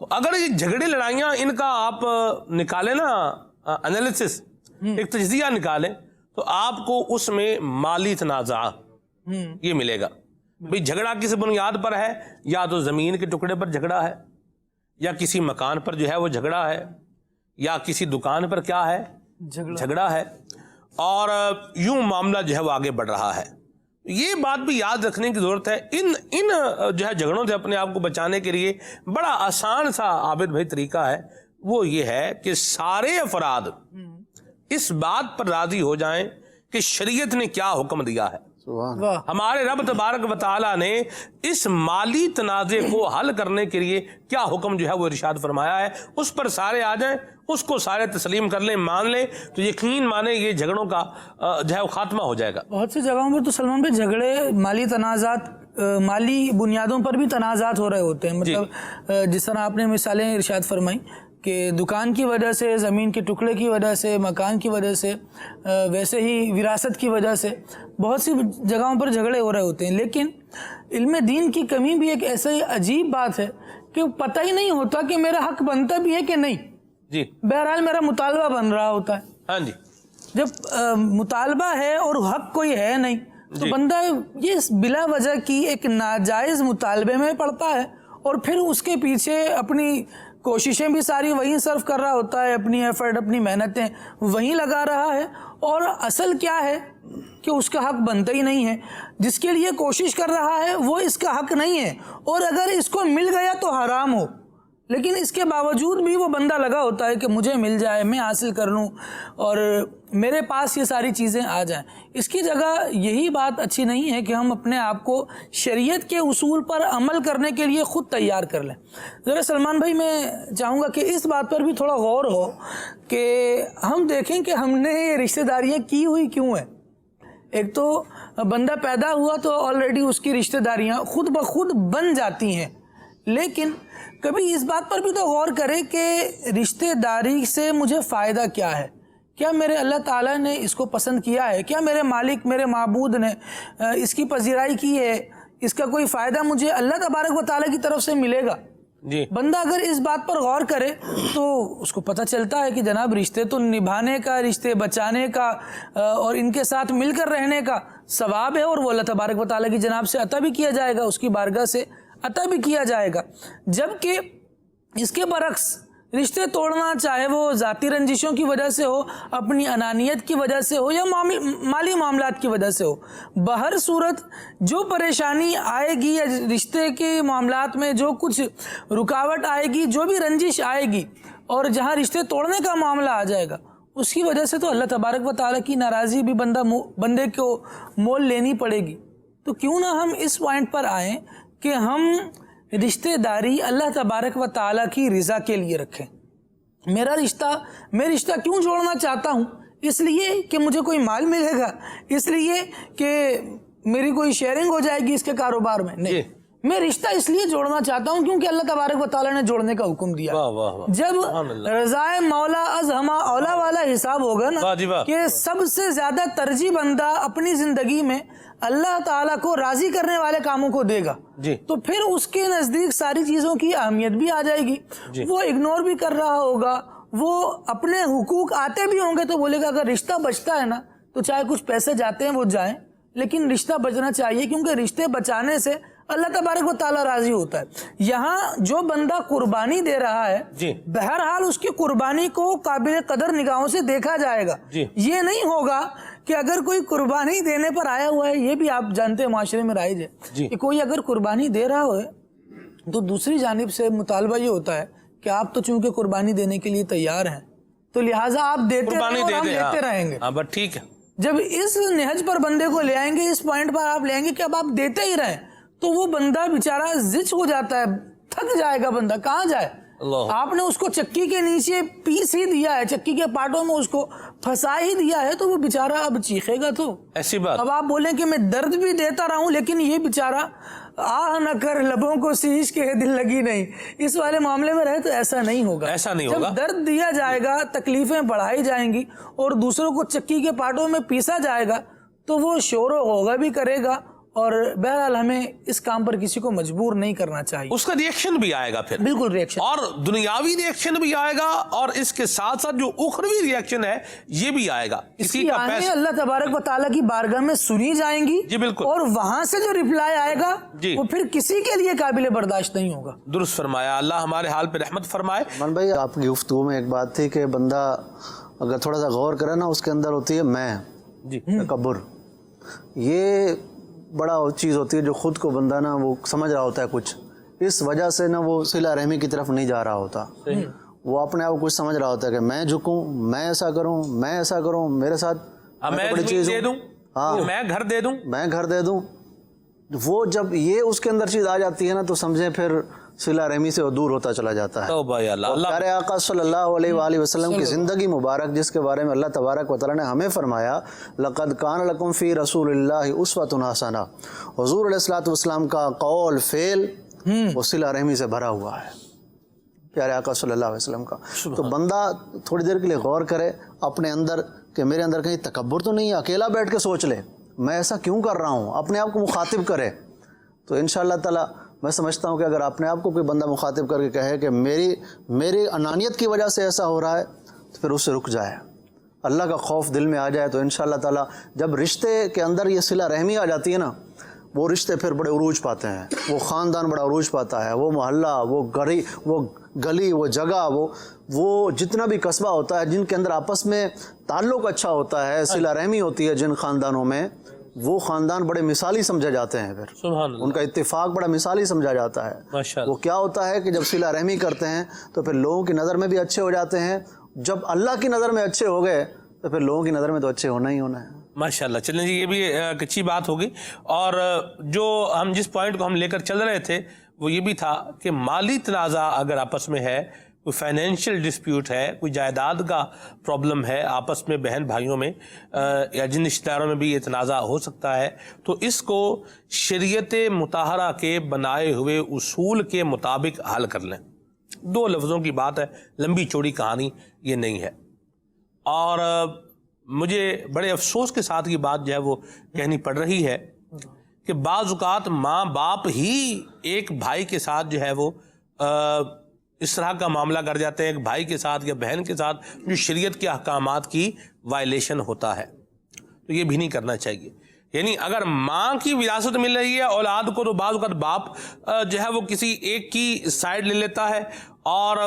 تو اگر یہ جھگڑے لڑائیاں ان کا آپ نکالیں نا انالیسس، ایک تجزیہ نکالیں، تو آپ کو اس میں مالی تنازع یہ ملے گا. بھئی جھگڑا کس بنیاد پر ہے؟ یا تو زمین کے ٹکڑے پر جھگڑا ہے، یا کسی مکان پر جو ہے وہ جھگڑا ہے، یا کسی دکان پر کیا ہے جھگڑا ہے، اور یوں معاملہ جو ہے وہ آگے بڑھ رہا ہے. یہ بات بھی یاد رکھنے کی ضرورت ہے. ان جو ہے جھگڑوں سے اپنے آپ کو بچانے کے لیے بڑا آسان سا عابد بھائی طریقہ ہے. وہ یہ ہے کہ سارے افراد اس بات پر راضی ہو جائیں کہ شریعت نے کیا حکم دیا ہے. ہمارے رب تبارک و تعالیٰ نے اس مالی تنازع کو حل کرنے کے لیے کیا حکم جو ہے وہ ارشاد فرمایا ہے، اس پر سارے آ جائیں، اس کو سارے تسلیم کر لیں، مان لیں، تو یقین مانیں یہ جھگڑوں کا جو ہے وہ خاتمہ ہو جائے گا. بہت سی جگہوں پر تو سلمان بھائی جھگڑے مالی تنازعات، مالی بنیادوں پر بھی تنازعات ہو رہے ہوتے ہیں. مطلب جس طرح آپ نے مثالیں ارشاد فرمائی کہ دکان کی وجہ سے، زمین کے ٹکڑے کی وجہ سے، مکان کی وجہ سے، ویسے ہی وراثت کی وجہ سے بہت سی جگہوں پر جھگڑے ہو رہے ہوتے ہیں. لیکن علم دین کی کمی بھی ایک ایسی عجیب بات ہے کہ پتہ ہی نہیں ہوتا کہ میرا حق بنتا بھی ہے کہ نہیں. جی بہرحال میرا مطالبہ بن رہا ہوتا ہے. ہاں جی. جب مطالبہ ہے اور حق کوئی ہے نہیں تو بندہ یہ بلا وجہ کی ایک ناجائز مطالبے میں پڑتا ہے، اور پھر اس کے پیچھے اپنی کوششیں بھی ساری وہیں صرف کر رہا ہوتا ہے، اپنی ایفرٹ، اپنی محنتیں وہیں لگا رہا ہے، اور اصل کیا ہے کہ اس کا حق بنتا ہی نہیں ہے. جس کے لیے کوشش کر رہا ہے وہ اس کا حق نہیں ہے، اور اگر اس کو مل گیا تو حرام ہو، لیکن اس کے باوجود بھی وہ بندہ لگا ہوتا ہے کہ مجھے مل جائے، میں حاصل کر لوں، اور میرے پاس یہ ساری چیزیں آ جائیں. اس کی جگہ یہی بات اچھی نہیں ہے کہ ہم اپنے آپ کو شریعت کے اصول پر عمل کرنے کے لیے خود تیار کر لیں. ذرا سلمان بھائی میں چاہوں گا کہ اس بات پر بھی تھوڑا غور ہو کہ ہم دیکھیں کہ ہم نے یہ رشتہ داریاں کی ہوئی کیوں ہیں. ایک تو بندہ پیدا ہوا تو آلریڈی اس کی رشتہ داریاں خود بخود بن جاتی ہیں، لیکن کبھی اس بات پر بھی تو غور کرے کہ رشتہ داری سے مجھے فائدہ کیا ہے. کیا میرے اللہ تعالیٰ نے اس کو پسند کیا ہے؟ کیا میرے مالک، میرے معبود نے اس کی پذیرائی کی ہے؟ اس کا کوئی فائدہ مجھے اللہ تبارک و تعالیٰ کی طرف سے ملے گا؟ جی. بندہ اگر اس بات پر غور کرے تو اس کو پتہ چلتا ہے کہ جناب رشتے تو نبھانے کا، رشتے بچانے کا، اور ان کے ساتھ مل کر رہنے کا ثواب ہے، اور وہ اللہ تبارک و تعالیٰ کی جناب سے عطا بھی کیا جائے گا، اس کی بارگاہ سے عطا بھی کیا جائے گا. جبکہ اس کے برعکس رشتے توڑنا، چاہے وہ ذاتی رنجشوں کی وجہ سے ہو، اپنی انانیت کی وجہ سے ہو، یا مالی معاملات کی وجہ سے ہو، بہر صورت جو پریشانی آئے گی یا رشتے کے معاملات میں جو کچھ رکاوٹ آئے گی، جو بھی رنجش آئے گی، اور جہاں رشتے توڑنے کا معاملہ آ جائے گا، اس کی وجہ سے تو اللہ تبارک و تعالیٰ کی ناراضی بھی بندے کو مول لینی پڑے گی. تو کیوں نہ ہم اس پوائنٹ پر آئیں کہ ہم رشتہ داری اللہ تبارک و تعالیٰ کی رضا کے لیے رکھیں. میں رشتہ کیوں جوڑنا چاہتا ہوں؟ اس لیے کہ مجھے کوئی مال ملے گا، اس لیے کہ میری کوئی شیئرنگ ہو جائے گی اس کے کاروبار میں، نہیں. میں رشتہ اس لیے جوڑنا چاہتا ہوں کیونکہ اللہ تبارک و تعالیٰ نے جوڑنے کا حکم دیا. جب رضائے مولا از ہما اولا والا حساب ہوگا نا کہ سب سے زیادہ ترجیح بندہ اپنی زندگی میں اللہ تعالیٰ کو راضی کرنے والے کاموں کو دے گا، تو پھر اس کے نزدیک ساری چیزوں کی اہمیت بھی آ جائے گی. وہ اگنور بھی کر رہا ہوگا، وہ اپنے حقوق آتے بھی ہوں گے تو بولے گا اگر رشتہ بچتا ہے نا تو چاہے کچھ پیسے جاتے ہیں وہ جائیں، لیکن رشتہ بچنا چاہیے کیونکہ رشتے بچانے سے اللہ تبارک و تعالیٰ راضی ہوتا ہے. یہاں جو بندہ قربانی دے رہا ہے بہرحال اس کی قربانی کو قابل قدر نگاہوں سے دیکھا جائے گا. یہ نہیں ہوگا کہ اگر کوئی قربانی دینے پر آیا ہوا ہے، یہ بھی آپ جانتے ہیں معاشرے میں رائج ہے کہ کوئی اگر قربانی دے رہا ہے تو دوسری جانب سے مطالبہ یہ ہوتا ہے کہ آپ تو چونکہ قربانی دینے کے لیے تیار ہیں تو لہٰذا آپ دیتے رہیں اور ہم لیتے رہیں گے. بس ٹھیک ہے. جب اس نہج پر بندے کو لے آئیں گے، اس پوائنٹ پر آپ لے آئیں گے کہ اب آپ دیتے ہی رہیں، تو وہ بندہ بیچارہ زچ ہو جاتا ہے، تھک جائے گا بندہ، کہاں جائے. آپ نے اس کو چکی کے نیچے پیس ہی دیا ہے، چکی کے پارٹوں میں اس کو پھنسا ہی دیا ہے، تو وہ بیچارہ اب چیخے گا. تو ایسی بات اب آپ بولیں کہ میں درد بھی دیتا رہا ہوں لیکن یہ بیچارہ آہ نہ کر لبوں کو سیش کے دل لگی نہیں، اس والے معاملے میں رہے تو ایسا نہیں ہوگا. ایسا نہیں ہوگا. جب درد دیا جائے گا، تکلیفیں بڑھائی جائیں گی اور دوسروں کو چکی کے پارٹوں میں پیسا جائے گا تو وہ شور و غوغا بھی کرے گا. اور بہرحال ہمیں اس کام پر کسی کو مجبور نہیں کرنا چاہیے. اس کا ریئیکشن بھی آئے گا پھر، بالکل ریئیکشن، اور دنیاوی ریئیکشن بھی آئے گا اور اس کے ساتھ ساتھ جو اخروی ریئیکشن ہے یہ بھی آئے گا. کسی کا پیسہ اللہ تبارک و تعالیٰ کی بارگاہ میں سنی جائیں گی. جی بالکل. اور وہاں سے جو ریپلائی آئے گا وہ پھر کسی کے لیے قابل برداشت نہیں ہوگا. درست فرمایا. اللہ ہمارے حال پہ رحمت فرمائے. من بھائی آپ کی گفتگو میں ایک بات تھی کہ بندہ اگر تھوڑا سا غور کرے نا اس کے اندر ہوتی ہے میں، تکبر. یہ بڑا چیز ہوتی ہے جو خود کو بندہ نا وہ سمجھ رہا ہوتا ہے کچھ، اس وجہ سے نا وہ صلہ رحمی کی طرف نہیں جا رہا ہوتا. وہ اپنے آپ کو کچھ سمجھ رہا ہوتا ہے کہ میں جھکوں، میں ایسا کروں، میں ایسا کروں، میرے ساتھ میں چیز دے دوں، میں گھر دے دوں، میں گھر دے دوں. وہ جب یہ اس کے اندر چیز آ جاتی ہے نا تو سمجھیں پھر صلہ رحمی سے وہ دور ہوتا چلا جاتا ہے. پیارے آقا صلی اللہ علیہ وآلہ وسلم کی زندگی مبارک جس کے بارے میں اللہ تبارک و تعالیٰ نے ہمیں فرمایا لقد کان لکم فی رسول اللہ اسوۃ حسنہ، حضور علیہ الصلوۃ والسلام کا قول فعل وہ صلہ رحمی سے بھرا ہوا ہے پیارے آقا صلی اللہ علیہ وسلم کا. تو بندہ تھوڑی دیر کے لیے غور کرے اپنے اندر کہ میرے اندر کہیں تکبر تو نہیں ہے، اکیلا بیٹھ کے سوچ لے میں ایسا کیوں کر رہا ہوں، اپنے آپ کو مخاطب کرے. تو انشاءاللہ تعالیٰ میں سمجھتا ہوں کہ اگر اپنے آپ کو کوئی بندہ مخاطب کر کے کہے کہ میری انانیت کی وجہ سے ایسا ہو رہا ہے تو پھر اس سے رک جائے، اللہ کا خوف دل میں آ جائے تو انشاءاللہ تعالیٰ جب رشتے کے اندر یہ صلہ رحمی آ جاتی ہے نا وہ رشتے پھر بڑے عروج پاتے ہیں، وہ خاندان بڑا عروج پاتا ہے، وہ محلہ، وہ گلی، وہ جگہ، وہ جتنا بھی قصبہ ہوتا ہے جن کے اندر آپس میں تعلق اچھا ہوتا ہے، صلہ رحمی ہوتی ہے جن خاندانوں میں، وہ خاندان بڑے مثالی سمجھے جاتے ہیں. پھر سبحان اللہ. ان کا اتفاق بڑا مثالی سمجھا جاتا ہے. وہ کیا ہوتا ہے کہ جب صلہ رحمی کرتے ہیں تو پھر لوگوں کی نظر میں بھی اچھے ہو جاتے ہیں، جب اللہ کی نظر میں اچھے ہو گئے تو پھر لوگوں کی نظر میں تو اچھے ہونا ہی ہونا ہے. ماشاءاللہ. چلیں جی یہ بھی ایک اچھی بات ہوگی. اور جو ہم جس پوائنٹ کو ہم لے کر چل رہے تھے وہ یہ بھی تھا کہ مالی تنازع اگر آپس میں ہے، کوئی فائنینشیل ڈسپیوٹ ہے، کوئی جائیداد کا پرابلم ہے آپس میں بہن بھائیوں میں یا جن رشتہ داروں میں بھی یہ تنازع ہو سکتا ہے، تو اس کو شریعت مطہرہ کے بنائے ہوئے اصول کے مطابق حل کر لیں. 2 لفظوں کی بات ہے، لمبی چوڑی کہانی یہ نہیں ہے. اور مجھے بڑے افسوس کے ساتھ یہ بات جو ہے وہ کہنی پڑ رہی ہے کہ بعض اوقات ماں باپ ہی ایک بھائی کے ساتھ جو ہے وہ اس طرح کا معاملہ کر جاتے ہیں، ایک بھائی کے ساتھ یا بہن کے ساتھ جو شریعت کے احکامات کی وائلیشن ہوتا ہے. تو یہ بھی نہیں کرنا چاہیے. یعنی اگر ماں کی وراثت مل رہی ہے اولاد کو تو بعض اوقات باپ جو ہے وہ کسی ایک کی سائڈ لے لیتا ہے اور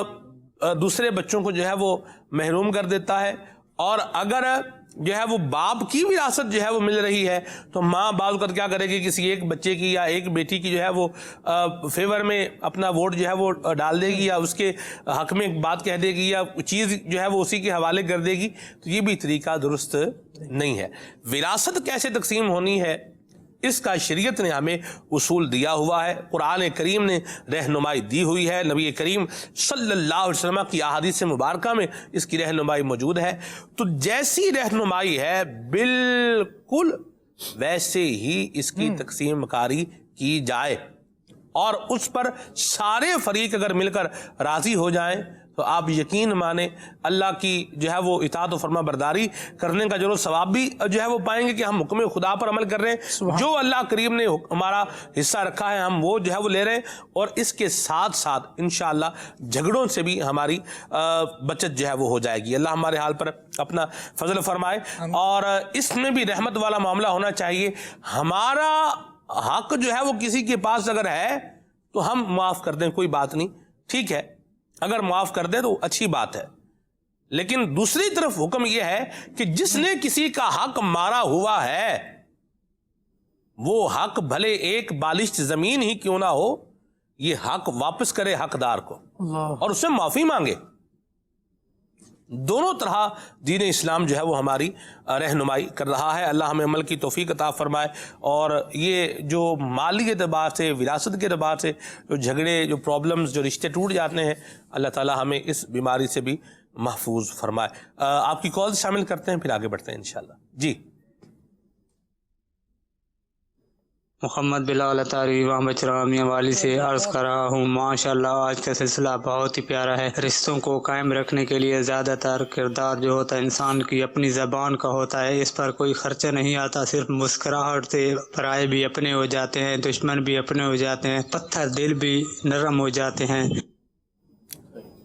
دوسرے بچوں کو جو ہے وہ محروم کر دیتا ہے. اور اگر جو ہے وہ باپ کی وراثت جو ہے وہ مل رہی ہے تو ماں بعض اوقات کیا کرے گی، کسی ایک بچے کی یا ایک بیٹی کی جو ہے وہ فیور میں اپنا ووٹ جو ہے وہ ڈال دے گی یا اس کے حق میں ایک بات کہہ دے گی یا چیز جو ہے وہ اسی کے حوالے کر دے گی. تو یہ بھی طریقہ درست نہیں ہے. وراثت کیسے تقسیم ہونی ہے اس کا شریعت نے ہمیں اصول دیا ہوا ہے، قرآن کریم نے رہنمائی دی ہوئی ہے، نبی کریم صلی اللہ علیہ وسلم کی احادیث مبارکہ میں اس کی رہنمائی موجود ہے۔ تو جیسی رہنمائی ہے بالکل ویسے ہی اس کی تقسیم کاری کی جائے، اور اس پر سارے فریق اگر مل کر راضی ہو جائیں تو آپ یقین مانیں اللہ کی جو ہے وہ اطاعت و فرما برداری کرنے کا جو ثواب بھی جو ہے وہ پائیں گے کہ ہم حکم خدا پر عمل کر رہے ہیں، جو اللہ کریم نے ہمارا حصہ رکھا ہے ہم وہ جو ہے وہ لے رہے ہیں، اور اس کے ساتھ ساتھ انشاءاللہ جھگڑوں سے بھی ہماری بچت جو ہے وہ ہو جائے گی۔ اللہ ہمارے حال پر اپنا فضل فرمائے، اور اس میں بھی رحمت والا معاملہ ہونا چاہیے۔ ہمارا حق جو ہے وہ کسی کے پاس اگر ہے تو ہم معاف کر دیں، کوئی بات نہیں، ٹھیک ہے، اگر معاف کر دیں تو اچھی بات ہے، لیکن دوسری طرف حکم یہ ہے کہ جس نے کسی کا حق مارا ہوا ہے وہ حق بھلے ایک بالشت زمین ہی کیوں نہ ہو، یہ حق واپس کرے حقدار کو اور اس سے معافی مانگے۔ دونوں طرح دین اسلام جو ہے وہ ہماری رہنمائی کر رہا ہے۔ اللہ ہمیں عمل کی توفیق عطا فرمائے، اور یہ جو مالی اعتبار سے، وراثت کے اعتبار سے جو جھگڑے، جو پرابلمز، جو رشتے ٹوٹ جاتے ہیں، اللہ تعالی ہمیں اس بیماری سے بھی محفوظ فرمائے۔ آپ کی کال شامل کرتے ہیں، پھر آگے بڑھتے ہیں انشاءاللہ۔ جی محمد بلال اطاری وہاں بچرامی والی سے عرض کر رہا ہوں، ماشاءاللہ آج کا سلسلہ بہت ہی پیارا ہے۔ رشتوں کو قائم رکھنے کے لیے زیادہ تر کردار جو ہوتا ہے انسان کی اپنی زبان کا ہوتا ہے، اس پر کوئی خرچہ نہیں آتا، صرف مسکراہٹ سے پرائے بھی اپنے ہو جاتے ہیں، دشمن بھی اپنے ہو جاتے ہیں، پتھر دل بھی نرم ہو جاتے ہیں۔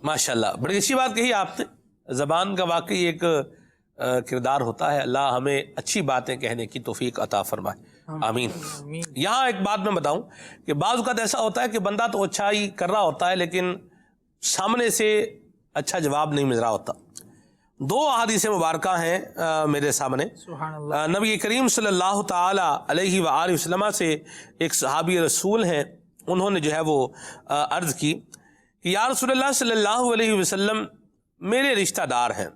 ماشاءاللہ، بڑی اچھی بات کہی آپ نے۔ زبان کا واقعی ایک کردار ہوتا ہے، اللہ ہمیں اچھی باتیں کہنے کی توفیق عطا فرمائے، آمین۔ یہاں ایک بات میں بتاؤں کہ بعض اوقات ایسا ہوتا ہے کہ بندہ تو اچھائی کر رہا ہوتا ہے لیکن سامنے سے اچھا جواب نہیں مل رہا ہوتا۔ دو احادیث مبارکہ ہیں میرے سامنے۔ نبی کریم صلی اللہ تعالی علیہ وآلہ وسلم سے ایک صحابی رسول ہیں، انہوں نے جو ہے وہ عرض کی کہ یا رسول اللہ صلی اللہ علیہ وسلم، میرے رشتہ دار ہیں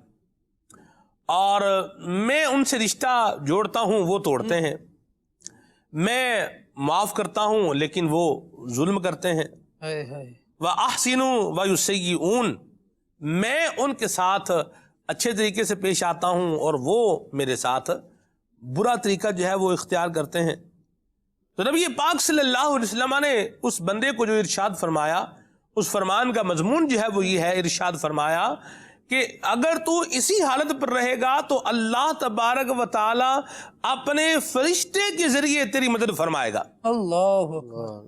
اور میں ان سے رشتہ جوڑتا ہوں، وہ توڑتے ہیں، میں معاف کرتا ہوں لیکن وہ ظلم کرتے ہیں، وَأَحْسِنُوا وَيُسَيِّئُونَ، میں ان کے ساتھ اچھے طریقے سے پیش آتا ہوں اور وہ میرے ساتھ برا طریقہ جو ہے وہ اختیار کرتے ہیں۔ تو نبی پاک صلی اللہ علیہ وسلم نے اس بندے کو جو ارشاد فرمایا، اس فرمان کا مضمون جو ہے وہ یہ ہے، ارشاد فرمایا کہ اگر تو اسی حالت پر رہے گا تو اللہ تبارک و تعالی اپنے فرشتے کے ذریعے تیری مدد فرمائے گا۔ اللہ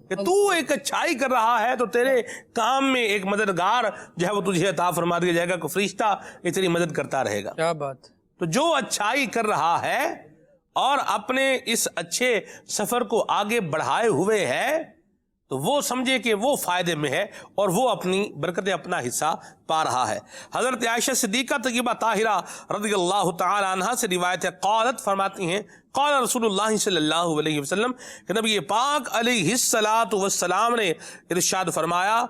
کہ تو ایک اچھائی کر رہا ہے تو تیرے کام میں ایک مددگار جو ہے وہ تجھے عطا فرما دیا جائے گا، کہ فرشتہ یہ تیری مدد کرتا رہے گا۔ کیا بات! تو جو اچھائی کر رہا ہے اور اپنے اس اچھے سفر کو آگے بڑھائے ہوئے ہے تو وہ سمجھے کہ وہ فائدے میں ہے اور وہ اپنی برکتیں، اپنا حصہ پا رہا ہے۔ حضرت عائشہ صدیقہ طیبہ طاہرہ رضی اللہ تعالی عنہا سے روایت ہے، قالت فرماتی ہیں، قال رسول اللہ صلی اللہ علیہ وسلم کہ نبی پاک علیہ الصلاۃ والسلام نے ارشاد فرمایا،